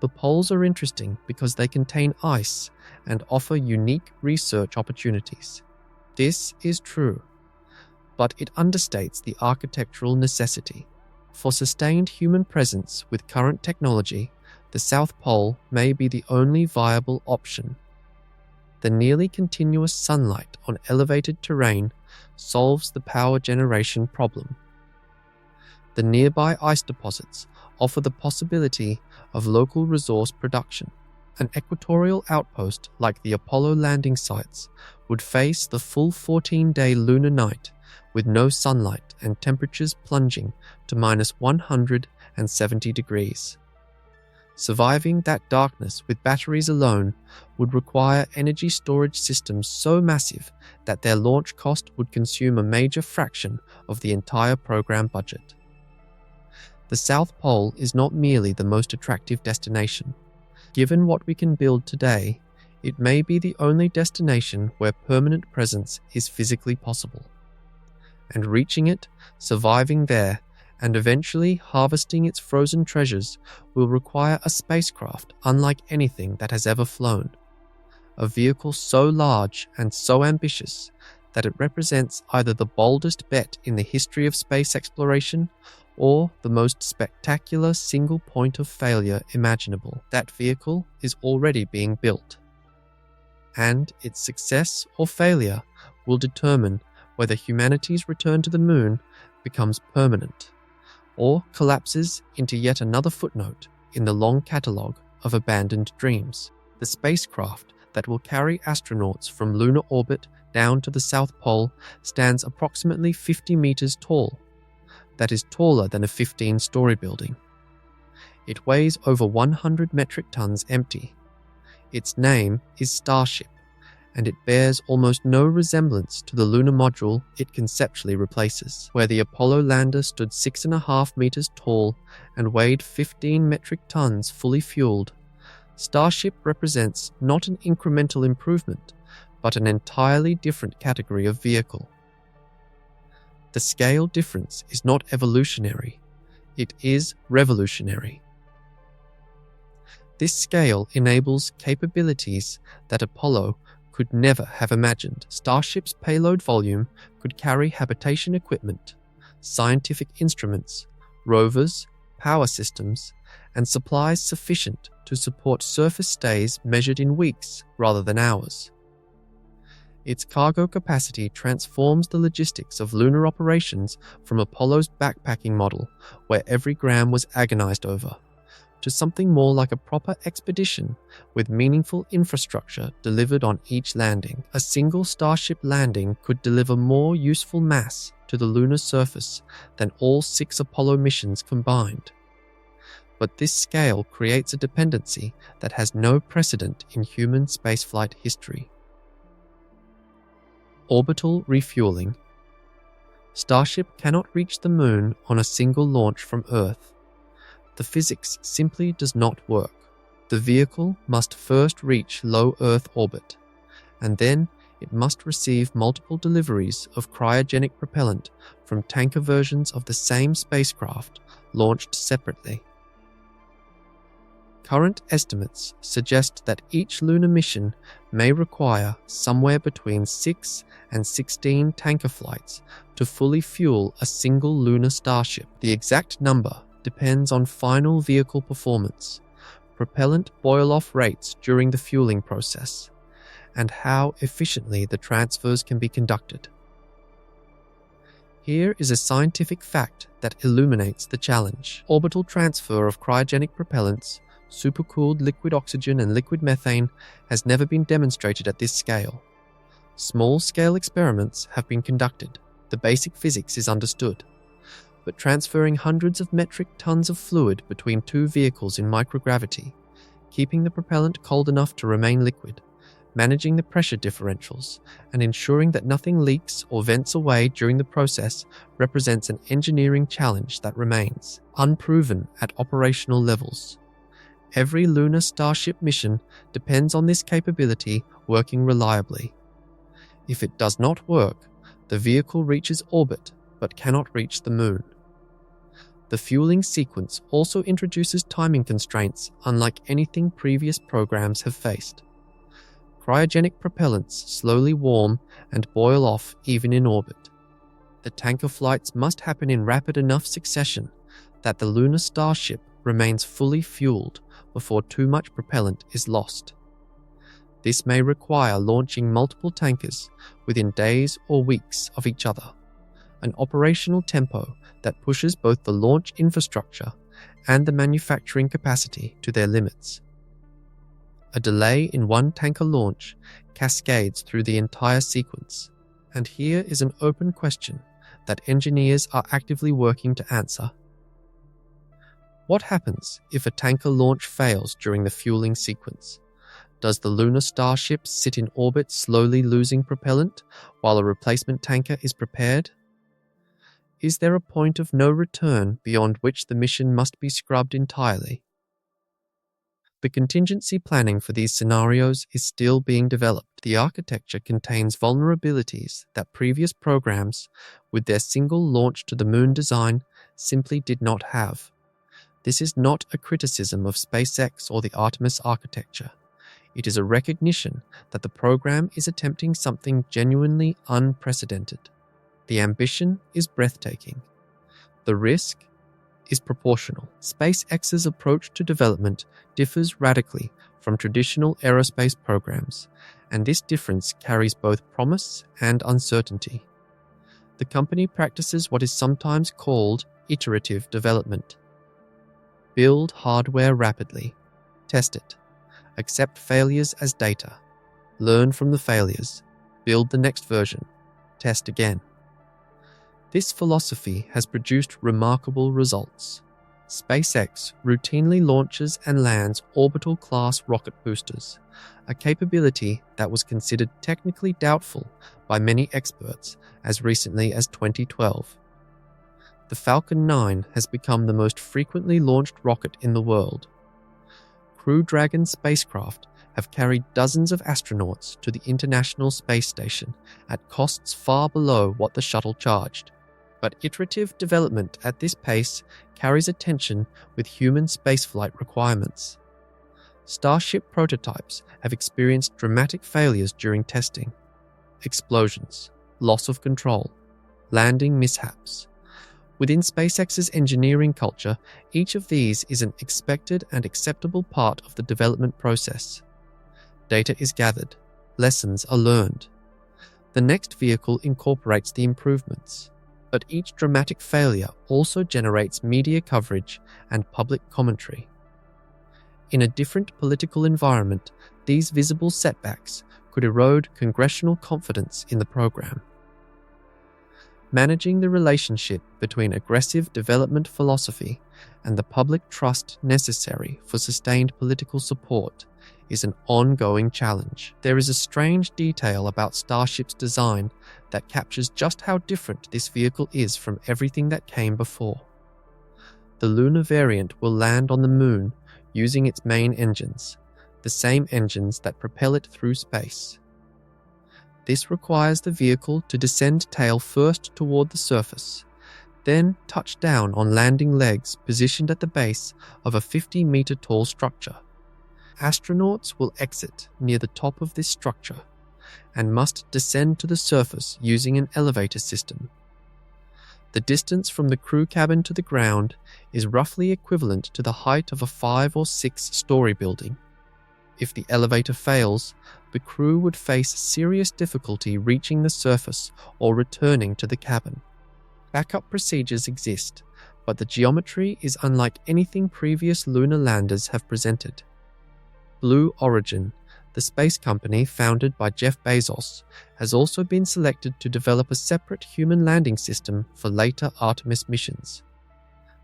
The poles are interesting because they contain ice and offer unique research opportunities. This is true, but it understates the architectural necessity. For sustained human presence with current technology, the South Pole may be the only viable option. The nearly continuous sunlight on elevated terrain solves the power generation problem. The nearby ice deposits offer the possibility of local resource production. An equatorial outpost like the Apollo landing sites would face the full 14-day lunar night with no sunlight and temperatures plunging to minus 170 degrees. Surviving that darkness with batteries alone would require energy storage systems so massive that their launch cost would consume a major fraction of the entire program budget. The South Pole is not merely the most attractive destination. Given what we can build today, it may be the only destination where permanent presence is physically possible. And reaching it, surviving there, and eventually harvesting its frozen treasures will require a spacecraft unlike anything that has ever flown. A vehicle so large and so ambitious that it represents either the boldest bet in the history of space exploration or the most spectacular single point of failure imaginable. That vehicle is already being built, and its success or failure will determine whether humanity's return to the moon becomes permanent or collapses into yet another footnote in the long catalogue of abandoned dreams. The spacecraft that will carry astronauts from lunar orbit down to the South Pole stands approximately 50 meters tall. That is taller than a 15-story building. It weighs over 100 metric tons empty. Its name is Starship, and it bears almost no resemblance to the lunar module it conceptually replaces. Where the Apollo lander stood 6.5 meters tall and weighed 15 metric tons fully fueled, Starship represents not an incremental improvement, but an entirely different category of vehicle. The scale difference is not evolutionary, it is revolutionary. This scale enables capabilities that Apollo could never have imagined. Starship's payload volume could carry habitation equipment, scientific instruments, rovers, power systems, and supplies sufficient to support surface stays measured in weeks rather than hours. Its cargo capacity transforms the logistics of lunar operations from Apollo's backpacking model, where every gram was agonized over, to something more like a proper expedition with meaningful infrastructure delivered on each landing. A single Starship landing could deliver more useful mass to the lunar surface than all 6 Apollo missions combined. But this scale creates a dependency that has no precedent in human spaceflight history. Orbital refueling. Starship cannot reach the moon on a single launch from Earth. The physics simply does not work. The vehicle must first reach low Earth orbit, and then it must receive multiple deliveries of cryogenic propellant from tanker versions of the same spacecraft launched separately. Current estimates suggest that each lunar mission may require somewhere between 6 and 16 tanker flights to fully fuel a single lunar Starship. The exact number depends on final vehicle performance, propellant boil-off rates during the fueling process, and how efficiently the transfers can be conducted. Here is a scientific fact that illuminates the challenge. Orbital transfer of cryogenic propellants, supercooled liquid oxygen and liquid methane has never been demonstrated at this scale. Small-scale experiments have been conducted, the basic physics is understood, but transferring hundreds of metric tons of fluid between two vehicles in microgravity, keeping the propellant cold enough to remain liquid, managing the pressure differentials, and ensuring that nothing leaks or vents away during the process represents an engineering challenge that remains unproven at operational levels. Every lunar Starship mission depends on this capability working reliably. If it does not work, the vehicle reaches orbit but cannot reach the Moon. The fueling sequence also introduces timing constraints unlike anything previous programs have faced. Cryogenic propellants slowly warm and boil off even in orbit. The tanker flights must happen in rapid enough succession that the lunar Starship remains fully fueled before too much propellant is lost. This may require launching multiple tankers within days or weeks of each other, an operational tempo that pushes both the launch infrastructure and the manufacturing capacity to their limits. A delay in one tanker launch cascades through the entire sequence, and here is an open question that engineers are actively working to answer. What happens if a tanker launch fails during the fueling sequence? Does the lunar Starship sit in orbit slowly losing propellant while a replacement tanker is prepared? Is there a point of no return beyond which the mission must be scrubbed entirely? The contingency planning for these scenarios is still being developed. The architecture contains vulnerabilities that previous programs, with their single launch to the Moon design, simply did not have. This is not a criticism of SpaceX or the Artemis architecture. It is a recognition that the program is attempting something genuinely unprecedented. The ambition is breathtaking. The risk is proportional. SpaceX's approach to development differs radically from traditional aerospace programs, and this difference carries both promise and uncertainty. The company practices what is sometimes called iterative development. Build hardware rapidly, test it, accept failures as data, learn from the failures, build the next version, test again. This philosophy has produced remarkable results. SpaceX routinely launches and lands orbital-class rocket boosters, a capability that was considered technically doubtful by many experts as recently as 2012. The Falcon 9 has become the most frequently launched rocket in the world. Crew Dragon spacecraft have carried dozens of astronauts to the International Space Station at costs far below what the shuttle charged. But iterative development at this pace carries a tension with human spaceflight requirements. Starship prototypes have experienced dramatic failures during testing. Explosions, loss of control, landing mishaps. Within SpaceX's engineering culture, each of these is an expected and acceptable part of the development process. Data is gathered, lessons are learned. The next vehicle incorporates the improvements. But each dramatic failure also generates media coverage and public commentary. In a different political environment, these visible setbacks could erode congressional confidence in the program. Managing the relationship between aggressive development philosophy and the public trust necessary for sustained political support is an ongoing challenge. There is a strange detail about Starship's design that captures just how different this vehicle is from everything that came before. The lunar variant will land on the Moon using its main engines, the same engines that propel it through space. This requires the vehicle to descend tail first toward the surface, then touch down on landing legs positioned at the base of a 50-meter tall structure. Astronauts will exit near the top of this structure and must descend to the surface using an elevator system. The distance from the crew cabin to the ground is roughly equivalent to the height of a 5 or 6-story building. If the elevator fails, the crew would face serious difficulty reaching the surface or returning to the cabin. Backup procedures exist, but the geometry is unlike anything previous lunar landers have presented. Blue Origin, the space company founded by Jeff Bezos, has also been selected to develop a separate human landing system for later Artemis missions.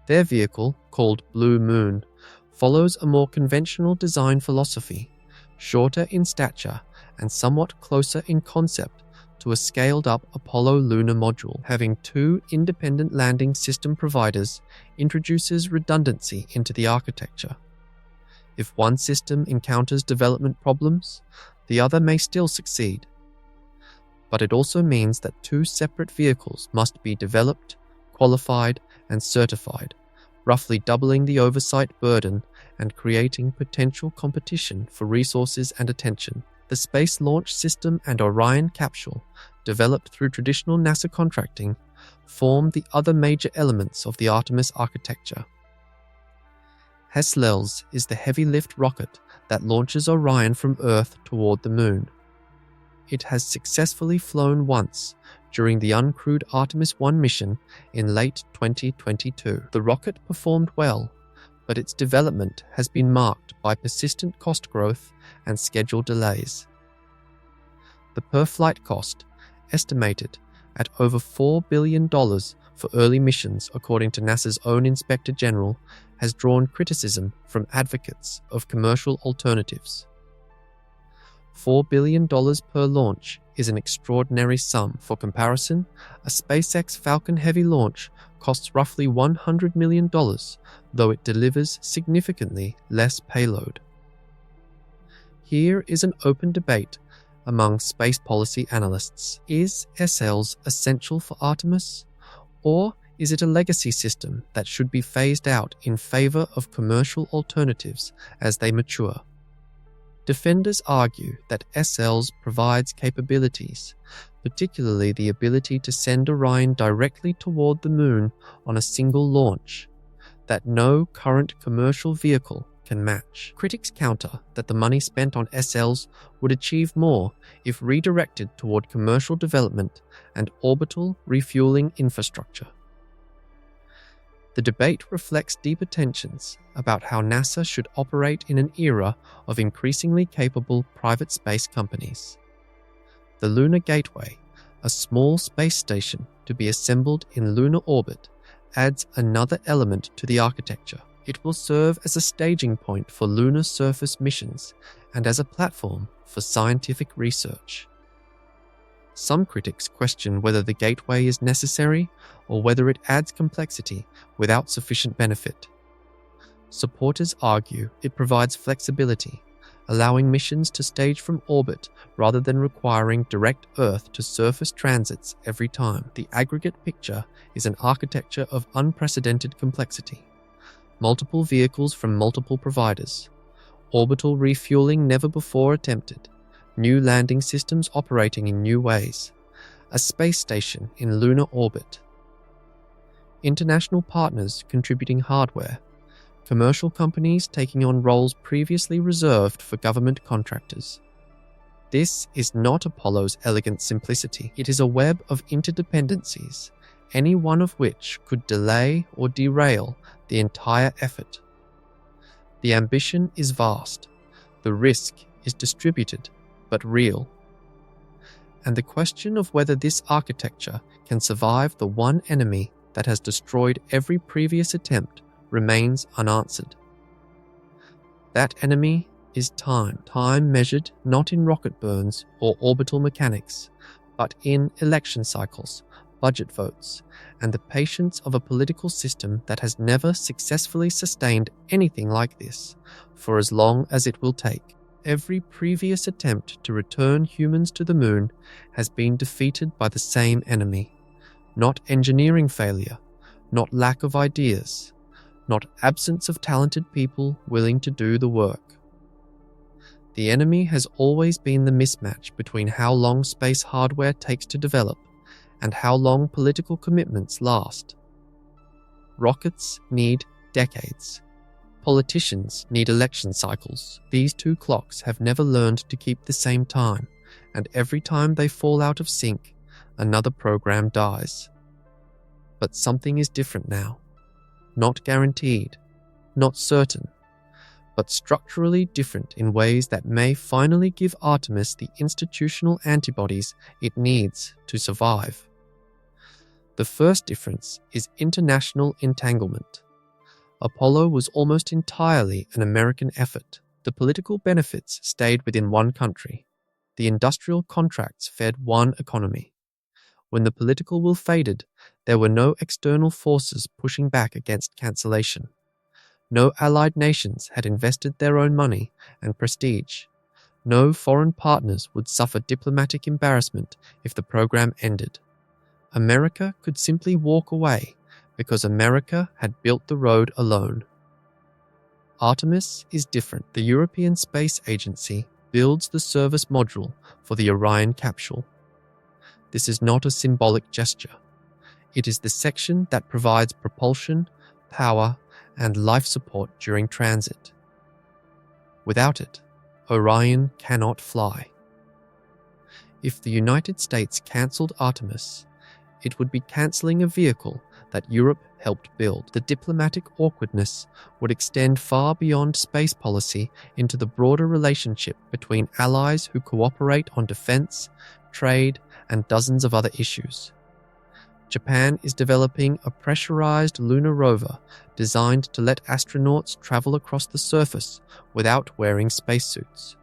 Their vehicle, called Blue Moon, follows a more conventional design philosophy, shorter in stature and somewhat closer in concept to a scaled-up Apollo lunar module. Having two independent landing system providers introduces redundancy into the architecture. If one system encounters development problems, the other may still succeed. But it also means that two separate vehicles must be developed, qualified, and certified, roughly doubling the oversight burden and creating potential competition for resources and attention. The Space Launch System and Orion capsule, developed through traditional NASA contracting, form the other major elements of the Artemis architecture. SLS is the heavy-lift rocket that launches Orion from Earth toward the Moon. It has successfully flown once during the uncrewed Artemis I mission in late 2022. The rocket performed well, but its development has been marked by persistent cost growth and schedule delays. The per-flight cost, estimated at over $4 billion for early missions according to NASA's own Inspector General, has drawn criticism from advocates of commercial alternatives. $4 billion per launch is an extraordinary sum. For comparison, a SpaceX Falcon Heavy launch costs roughly $100 million, though it delivers significantly less payload. Here is an open debate among space policy analysts. Is SLS essential for Artemis, or is it a legacy system that should be phased out in favor of commercial alternatives as they mature? Defenders argue that SLS provides capabilities, particularly the ability to send Orion directly toward the Moon on a single launch, that no current commercial vehicle can match. Critics counter that the money spent on SLS would achieve more if redirected toward commercial development and orbital refueling infrastructure. The debate reflects deeper tensions about how NASA should operate in an era of increasingly capable private space companies. The Lunar Gateway, a small space station to be assembled in lunar orbit, adds another element to the architecture. It will serve as a staging point for lunar surface missions and as a platform for scientific research. Some critics question whether the gateway is necessary or whether it adds complexity without sufficient benefit. Supporters argue it provides flexibility, allowing missions to stage from orbit rather than requiring direct Earth to surface transits every time. The aggregate picture is an architecture of unprecedented complexity. Multiple vehicles from multiple providers, orbital refueling never before attempted, new landing systems operating in new ways, a space station in lunar orbit, international partners contributing hardware, commercial companies taking on roles previously reserved for government contractors. This is not Apollo's elegant simplicity. It is a web of interdependencies, any one of which could delay or derail the entire effort. The ambition is vast, the risk is distributed but real. And the question of whether this architecture can survive the one enemy that has destroyed every previous attempt remains unanswered. That enemy is time. Time measured not in rocket burns or orbital mechanics, but in election cycles, budget votes, and the patience of a political system that has never successfully sustained anything like this for as long as it will take. Every previous attempt to return humans to the Moon has been defeated by the same enemy. Not engineering failure, not lack of ideas, not absence of talented people willing to do the work. The enemy has always been the mismatch between how long space hardware takes to develop and how long political commitments last. Rockets need decades. Politicians need election cycles. These two clocks have never learned to keep the same time, and every time they fall out of sync, another program dies. But something is different now. Not guaranteed, not certain, but structurally different in ways that may finally give Artemis the institutional antibodies it needs to survive. The first difference is international entanglement. Apollo was almost entirely an American effort. The political benefits stayed within one country. The industrial contracts fed one economy. When the political will faded, there were no external forces pushing back against cancellation. No allied nations had invested their own money and prestige. No foreign partners would suffer diplomatic embarrassment if the program ended. America could simply walk away because America had built the road alone. Artemis is different. The European Space Agency builds the service module for the Orion capsule. This is not a symbolic gesture. It is the section that provides propulsion, power, and life support during transit. Without it, Orion cannot fly. If the United States cancelled Artemis, it would be cancelling a vehicle that Europe helped build. The diplomatic awkwardness would extend far beyond space policy into the broader relationship between allies who cooperate on defense, trade, and dozens of other issues. Japan is developing a pressurized lunar rover designed to let astronauts travel across the surface without wearing spacesuits.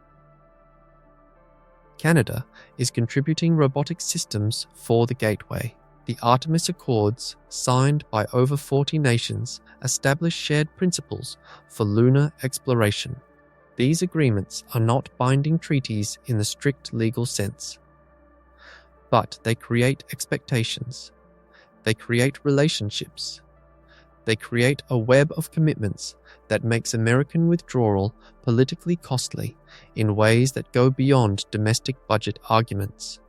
Canada is contributing robotic systems for the Gateway. The Artemis Accords, signed by over 40 nations, establish shared principles for lunar exploration. These agreements are not binding treaties in the strict legal sense, but they create expectations. They create relationships. They create a web of commitments that makes American withdrawal politically costly in ways that go beyond domestic budget arguments.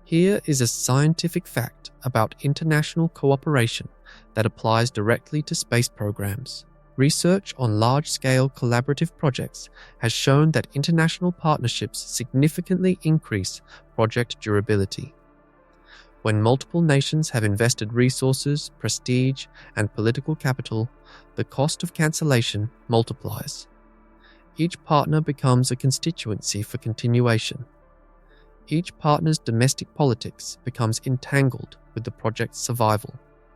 Here is a scientific fact about international cooperation that applies directly to space programs. Research on large-scale collaborative projects has shown that international partnerships significantly increase project durability. When multiple nations have invested resources, prestige, and political capital, the cost of cancellation multiplies. Each partner becomes a constituency for continuation. Each partner's domestic politics becomes entangled with the project's survival.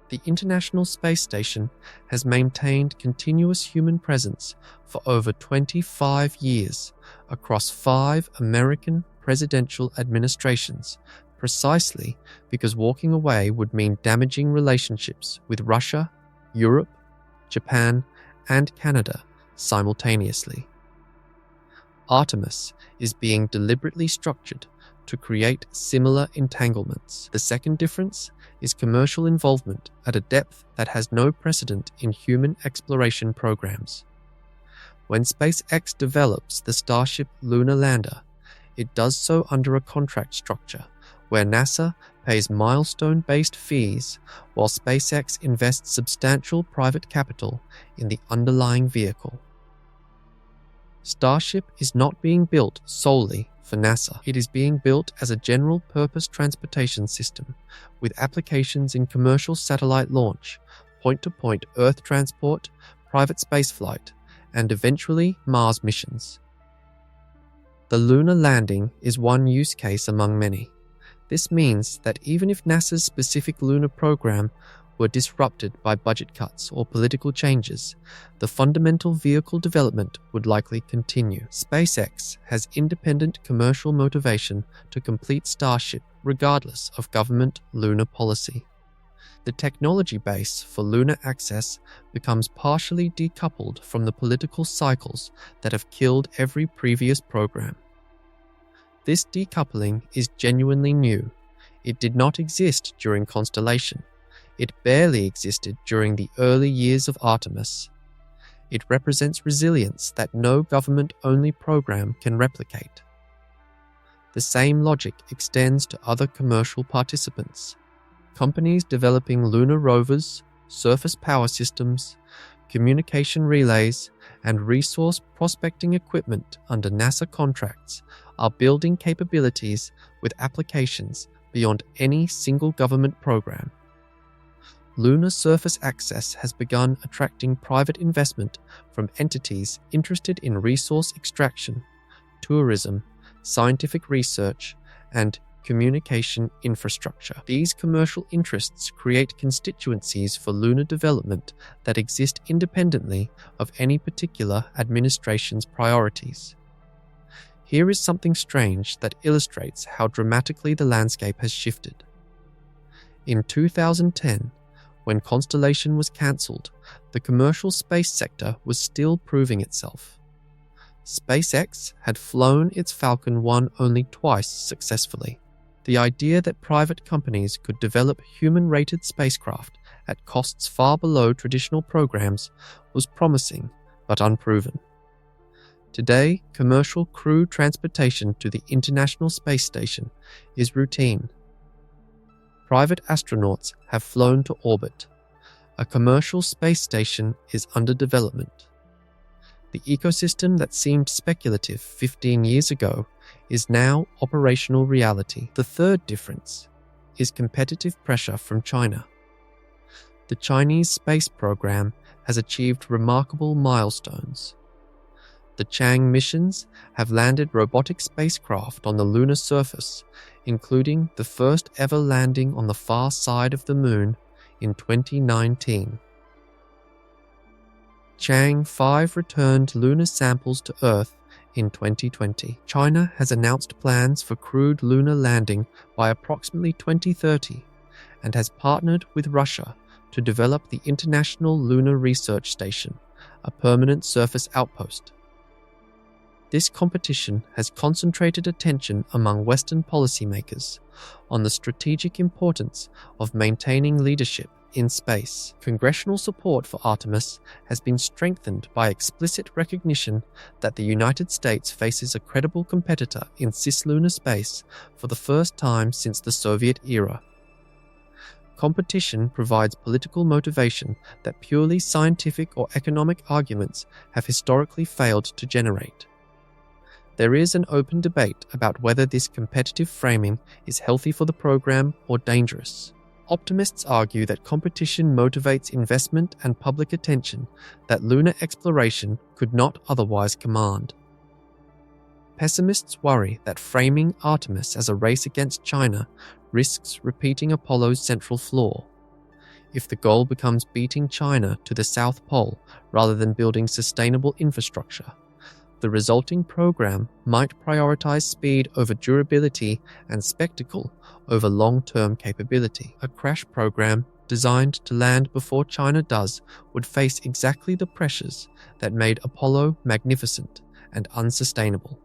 The International Space Station has maintained continuous human presence for over 25 years across 5 American presidential administrations, precisely because walking away would mean damaging relationships with Russia, Europe, Japan, and Canada simultaneously. Artemis is being deliberately structured to create similar entanglements. The second difference is commercial involvement at a depth that has no precedent in human exploration programs. When SpaceX develops the Starship lunar lander, it does so under a contract structure where NASA pays milestone-based fees while SpaceX invests substantial private capital in the underlying vehicle. Starship is not being built solely for NASA. It is being built as a general-purpose transportation system with applications in commercial satellite launch, point-to-point Earth transport, private spaceflight, and eventually Mars missions. The lunar landing is one use case among many. This means that even if NASA's specific lunar program were disrupted by budget cuts or political changes, the fundamental vehicle development would likely continue. SpaceX has independent commercial motivation to complete Starship regardless of government lunar policy. The technology base for lunar access becomes partially decoupled from the political cycles that have killed every previous program. This decoupling is genuinely new. It did not exist during Constellation. It barely existed during the early years of Artemis. It represents resilience that no government-only program can replicate. The same logic extends to other commercial participants. Companies developing lunar rovers, surface power systems, communication relays, and resource prospecting equipment under NASA contracts are building capabilities with applications beyond any single government program. lunar surface access has begun attracting private investment from entities interested in resource extraction, tourism, scientific research, and communication infrastructure. These commercial interests create constituencies for lunar development that exist independently of any particular administration's priorities. Here is something strange that illustrates how dramatically the landscape has shifted. In 2010, when Constellation was cancelled, the commercial space sector was still proving itself. SpaceX had flown its Falcon 1 only twice successfully. The idea that private companies could develop human-rated spacecraft at costs far below traditional programs was promising but unproven. Today, commercial crew transportation to the International Space Station is routine. Private astronauts have flown to orbit. A commercial space station is under development. The ecosystem that seemed speculative 15 years ago is now operational reality. The third difference is competitive pressure from China. The Chinese space program has achieved remarkable milestones. The Chang missions have landed robotic spacecraft on the lunar surface, including the first ever landing on the far side of the Moon in 2019. Chang 5 returned lunar samples to Earth in 2020. China has announced plans for crewed lunar landing by approximately 2030 and has partnered with Russia to develop the International Lunar Research Station, a permanent surface outpost. This competition has concentrated attention among Western policymakers on the strategic importance of maintaining leadership in space. Congressional support for Artemis has been strengthened by explicit recognition that the United States faces a credible competitor in cislunar space for the first time since the Soviet era. Competition provides political motivation that purely scientific or economic arguments have historically failed to generate. There is an open debate about whether this competitive framing is healthy for the program or dangerous. Optimists argue that competition motivates investment and public attention that lunar exploration could not otherwise command. Pessimists worry that framing Artemis as a race against China risks repeating Apollo's central flaw. If the goal becomes beating China to the South Pole rather than building sustainable infrastructure, the resulting program might prioritize speed over durability and spectacle over long-term capability. A crash program designed to land before China does would face exactly the pressures that made Apollo magnificent and unsustainable.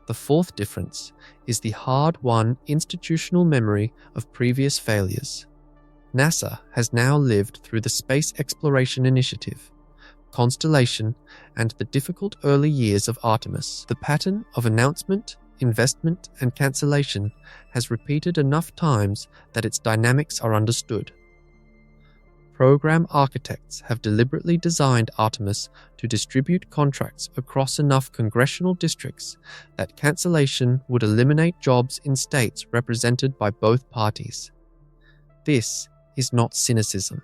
The fourth difference is the hard-won institutional memory of previous failures. NASA has now lived through the Space Exploration Initiative, Constellation, and the difficult early years of Artemis. The pattern of announcement, investment, and cancellation has repeated enough times that its dynamics are understood. Program architects have deliberately designed Artemis to distribute contracts across enough congressional districts that cancellation would eliminate jobs in states represented by both parties. This is not cynicism.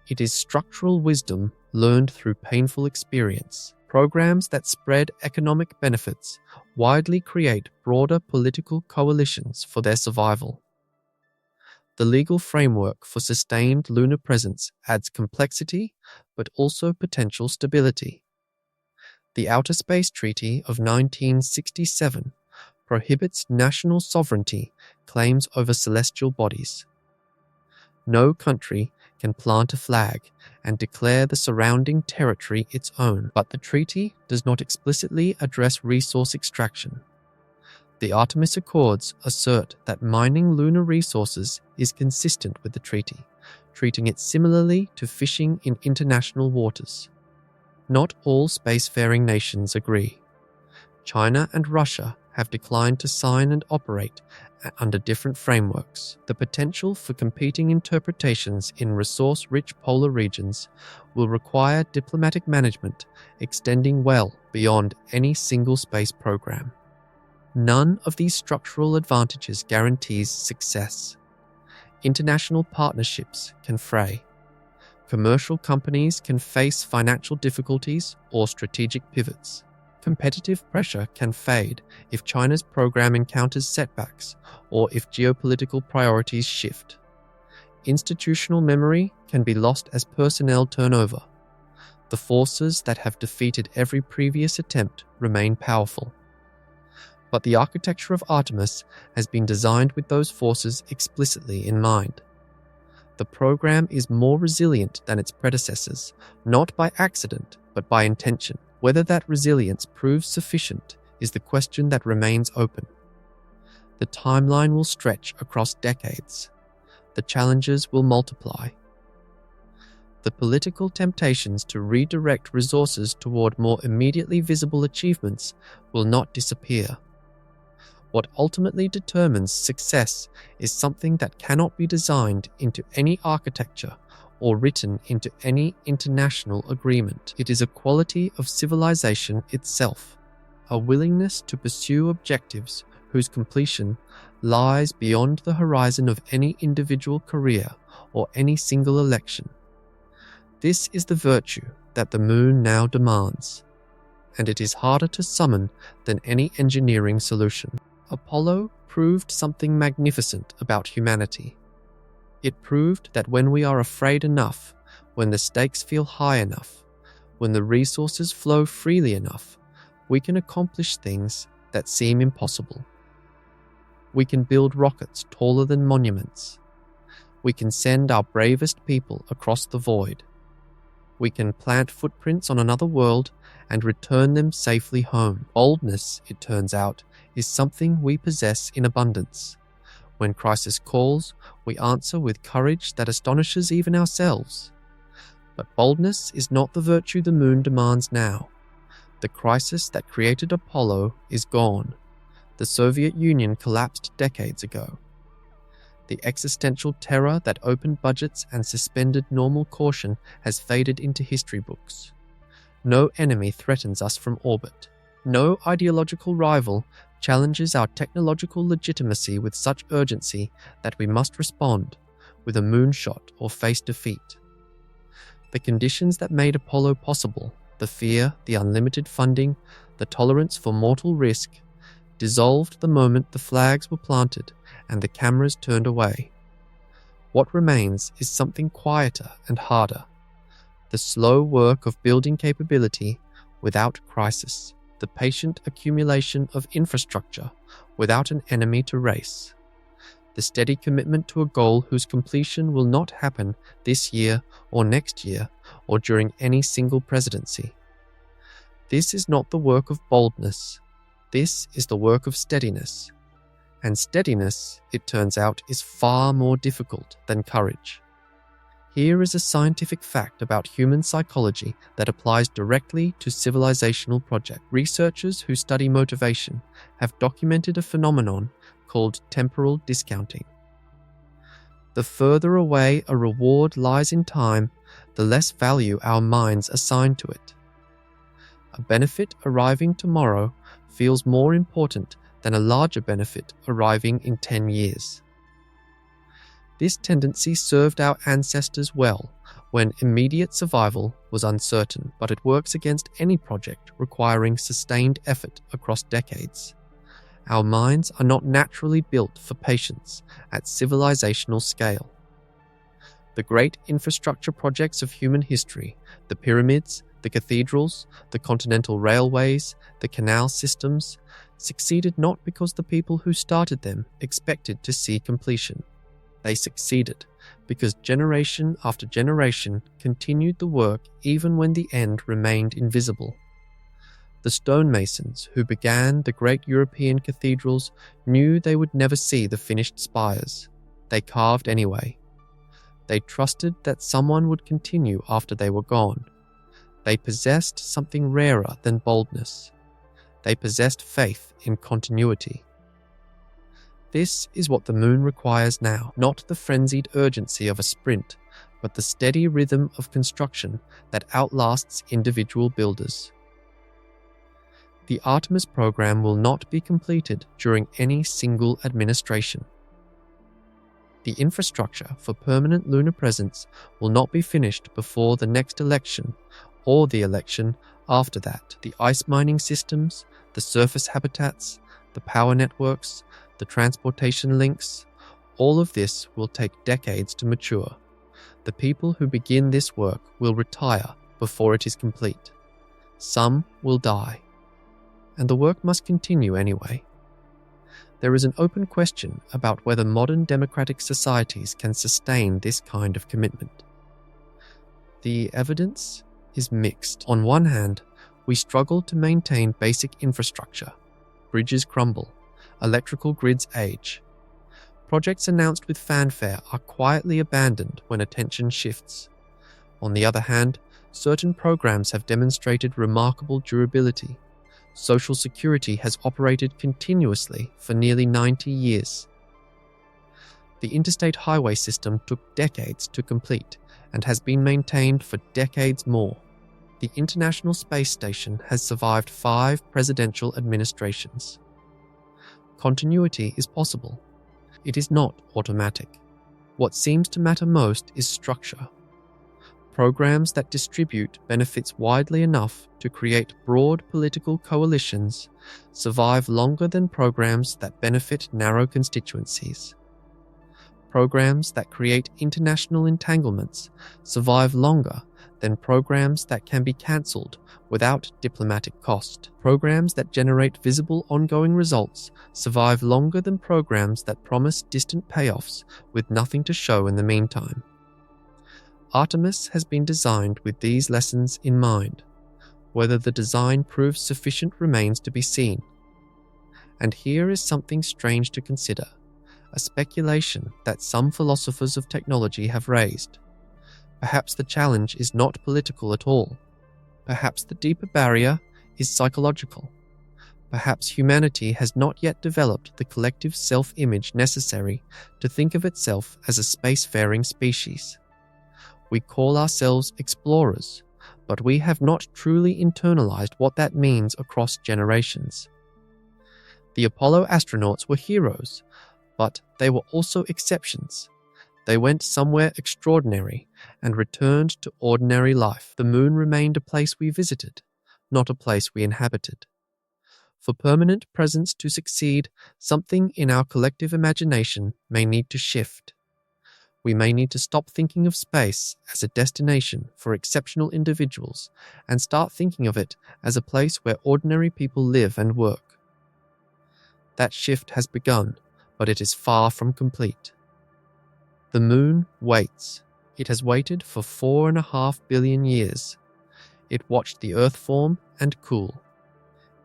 It is structural wisdom learned through painful experience. Programs that spread economic benefits widely create broader political coalitions for their survival. The legal framework for sustained lunar presence adds complexity, but also potential stability. The Outer Space Treaty of 1967 prohibits national sovereignty claims over celestial bodies. No country can plant a flag and declare the surrounding territory its own, but the treaty does not explicitly address resource extraction. The Artemis Accords assert that mining lunar resources is consistent with the treaty, treating it similarly to fishing in international waters. Not all spacefaring nations agree. China and Russia have declined to sign and operate under different frameworks. The potential for competing interpretations in resource-rich polar regions will require diplomatic management extending well beyond any single space program. None of these structural advantages guarantees success. International partnerships can fray. Commercial companies can face financial difficulties or strategic pivots. Competitive pressure can fade if China's program encounters setbacks or if geopolitical priorities shift. Institutional memory can be lost as personnel turnover. The forces that have defeated every previous attempt remain powerful. But the architecture of Artemis has been designed with those forces explicitly in mind. The program is more resilient than its predecessors, not by accident, but by intention. Whether that resilience proves sufficient is the question that remains open. The timeline will stretch across decades. The challenges will multiply. The political temptations to redirect resources toward more immediately visible achievements will not disappear. What ultimately determines success is something that cannot be designed into any architecture or written into any international agreement. It is a quality of civilization itself, a willingness to pursue objectives whose completion lies beyond the horizon of any individual career or any single election. This is the virtue that the moon now demands, and it is harder to summon than any engineering solution. Apollo proved something magnificent about humanity. It proved that when we are afraid enough, when the stakes feel high enough, when the resources flow freely enough, we can accomplish things that seem impossible. We can build rockets taller than monuments. We can send our bravest people across the void. We can plant footprints on another world and return them safely home. Boldness, it turns out, is something we possess in abundance. When crisis calls, we answer with courage that astonishes even ourselves. But boldness is not the virtue the moon demands now. The crisis that created Apollo is gone. The Soviet Union collapsed decades ago. The existential terror that opened budgets and suspended normal caution has faded into history books. No enemy threatens us from orbit. No ideological rival challenges our technological legitimacy with such urgency that we must respond with a moonshot or face defeat. The conditions that made Apollo possible, the fear, the unlimited funding, the tolerance for mortal risk, dissolved the moment the flags were planted and the cameras turned away. What remains is something quieter and harder. The slow work of building capability without crisis. The patient accumulation of infrastructure without an enemy to race. The steady commitment to a goal whose completion will not happen this year or next year or during any single presidency. This is not the work of boldness. This is the work of steadiness. And steadiness, it turns out, is far more difficult than courage. Here is a scientific fact about human psychology that applies directly to civilizational projects. Researchers who study motivation have documented a phenomenon called temporal discounting. The further away a reward lies in time, the less value our minds assign to it. A benefit arriving tomorrow feels more important than a larger benefit arriving in 10 years. This tendency served our ancestors well when immediate survival was uncertain, but it works against any project requiring sustained effort across decades. Our minds are not naturally built for patience at civilizational scale. The great infrastructure projects of human history, the pyramids, the cathedrals, the continental railways, the canal systems, succeeded not because the people who started them expected to see completion. They succeeded because generation after generation continued the work even when the end remained invisible. The stonemasons who began the great European cathedrals knew they would never see the finished spires. They carved anyway. They trusted that someone would continue after they were gone. They possessed something rarer than boldness. They possessed faith in continuity. This is what the moon requires now, not the frenzied urgency of a sprint, but the steady rhythm of construction that outlasts individual builders. The Artemis program will not be completed during any single administration. The infrastructure for permanent lunar presence will not be finished before the next election or the election after that. The ice mining systems, the surface habitats, the power networks, the transportation links, all of this will take decades to mature. The people who begin this work will retire before it is complete. Some will die. And the work must continue anyway. There is an open question about whether modern democratic societies can sustain this kind of commitment. The evidence is mixed. On one hand, we struggle to maintain basic infrastructure. Bridges crumble, electrical grids age. Projects announced with fanfare are quietly abandoned when attention shifts. On the other hand, certain programs have demonstrated remarkable durability. Social Security has operated continuously for nearly 90 years. The interstate highway system took decades to complete and has been maintained for decades more. The International Space Station has survived 5 presidential administrations. Continuity is possible. It is not automatic. What seems to matter most is structure. Programs that distribute benefits widely enough to create broad political coalitions survive longer than programs that benefit narrow constituencies. Programs that create international entanglements survive longer than programs that can be cancelled without diplomatic cost. Programs that generate visible ongoing results survive longer than programs that promise distant payoffs with nothing to show in the meantime. Artemis has been designed with these lessons in mind. Whether the design proves sufficient remains to be seen. And here is something strange to consider, a speculation that some philosophers of technology have raised. Perhaps the challenge is not political at all. Perhaps the deeper barrier is psychological. Perhaps humanity has not yet developed the collective self-image necessary to think of itself as a spacefaring species. We call ourselves explorers, but we have not truly internalized what that means across generations. The Apollo astronauts were heroes, but they were also exceptions. They went somewhere extraordinary and returned to ordinary life. The moon remained a place we visited, not a place we inhabited. For permanent presence to succeed, something in our collective imagination may need to shift. We may need to stop thinking of space as a destination for exceptional individuals and start thinking of it as a place where ordinary people live and work. That shift has begun, but it is far from complete. The moon waits. It has waited for 4.5 billion years. It watched the Earth form and cool.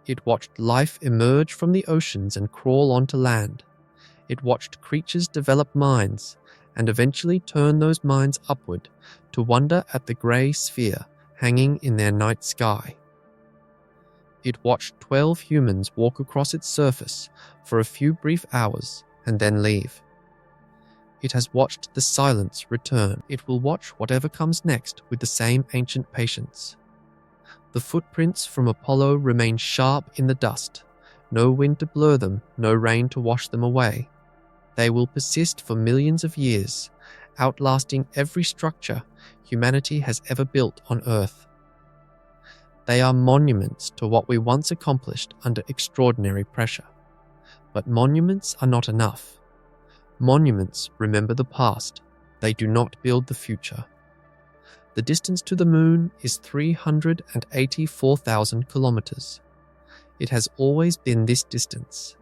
It watched life emerge from the oceans and crawl onto land. It watched creatures develop minds and eventually turn those minds upward to wonder at the grey sphere hanging in their night sky. It watched 12 humans walk across its surface for a few brief hours and then leave. It has watched the silence return. It will watch whatever comes next with the same ancient patience. The footprints from Apollo remain sharp in the dust. No wind to blur them, no rain to wash them away. They will persist for millions of years, outlasting every structure humanity has ever built on Earth. They are monuments to what we once accomplished under extraordinary pressure. But monuments are not enough. Monuments remember the past. They do not build the future. The distance to the moon is 384,000 kilometers. It has always been this distance.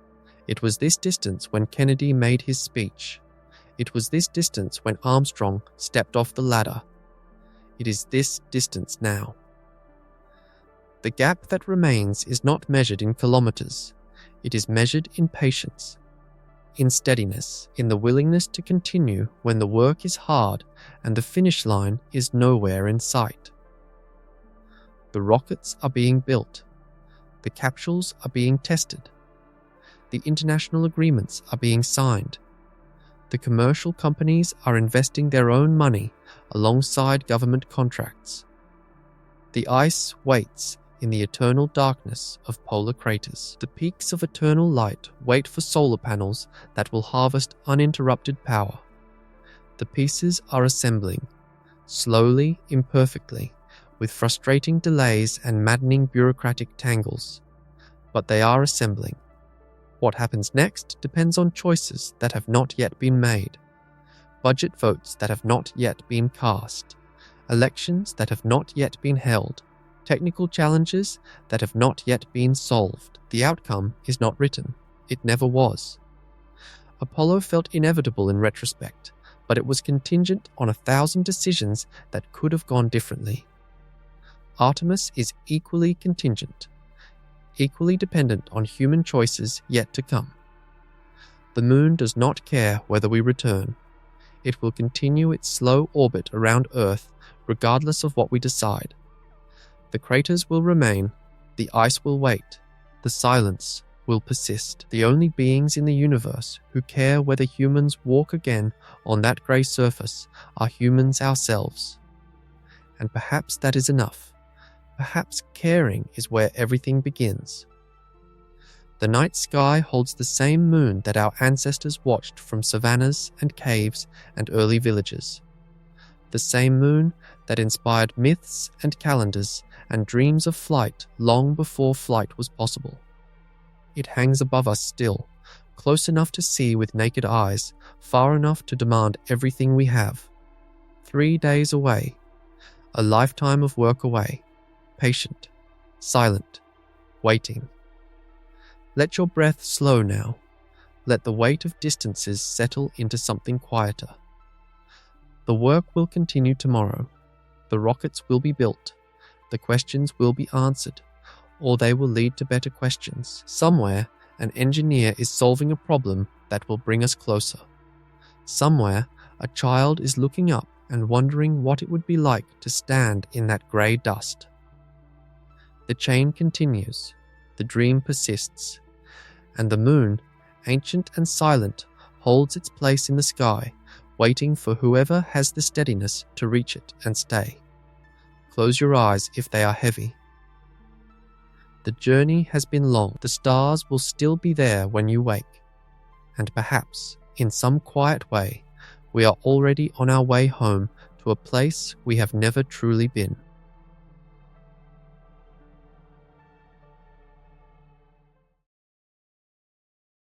It was this distance when Kennedy made his speech. It was this distance when Armstrong stepped off the ladder. It is this distance now. The gap that remains is not measured in kilometers. It is measured in patience, in steadiness, in the willingness to continue when the work is hard and the finish line is nowhere in sight. The rockets are being built. The capsules are being tested. The international agreements are being signed. The commercial companies are investing their own money alongside government contracts. The ice waits in the eternal darkness of polar craters. The peaks of eternal light wait for solar panels that will harvest uninterrupted power. The pieces are assembling, slowly, imperfectly, with frustrating delays and maddening bureaucratic tangles. But they are assembling. What happens next depends on choices that have not yet been made, budget votes that have not yet been cast, elections that have not yet been held, technical challenges that have not yet been solved. The outcome is not written. It never was. Apollo felt inevitable in retrospect, but it was contingent on 1,000 decisions that could have gone differently. Artemis is equally contingent, equally dependent on human choices yet to come. The moon does not care whether we return. It will continue its slow orbit around Earth regardless of what we decide. The craters will remain, the ice will wait, the silence will persist. The only beings in the universe who care whether humans walk again on that grey surface are humans ourselves. And perhaps that is enough. Perhaps caring is where everything begins. The night sky holds the same moon that our ancestors watched from savannas and caves and early villages. The same moon that inspired myths and calendars and dreams of flight long before flight was possible. It hangs above us still, close enough to see with naked eyes, far enough to demand everything we have. 3 days away, a lifetime of work away, patient, silent, waiting. Let your breath slow now. Let the weight of distances settle into something quieter. The work will continue tomorrow. The rockets will be built. The questions will be answered, or they will lead to better questions. Somewhere, an engineer is solving a problem that will bring us closer. Somewhere, a child is looking up and wondering what it would be like to stand in that grey dust. The chain continues. The dream persists. And the moon, ancient and silent, holds its place in the sky, waiting for whoever has the steadiness to reach it and stay. Close your eyes if they are heavy. The journey has been long. The stars will still be there when you wake. And perhaps, in some quiet way, we are already on our way home to a place we have never truly been.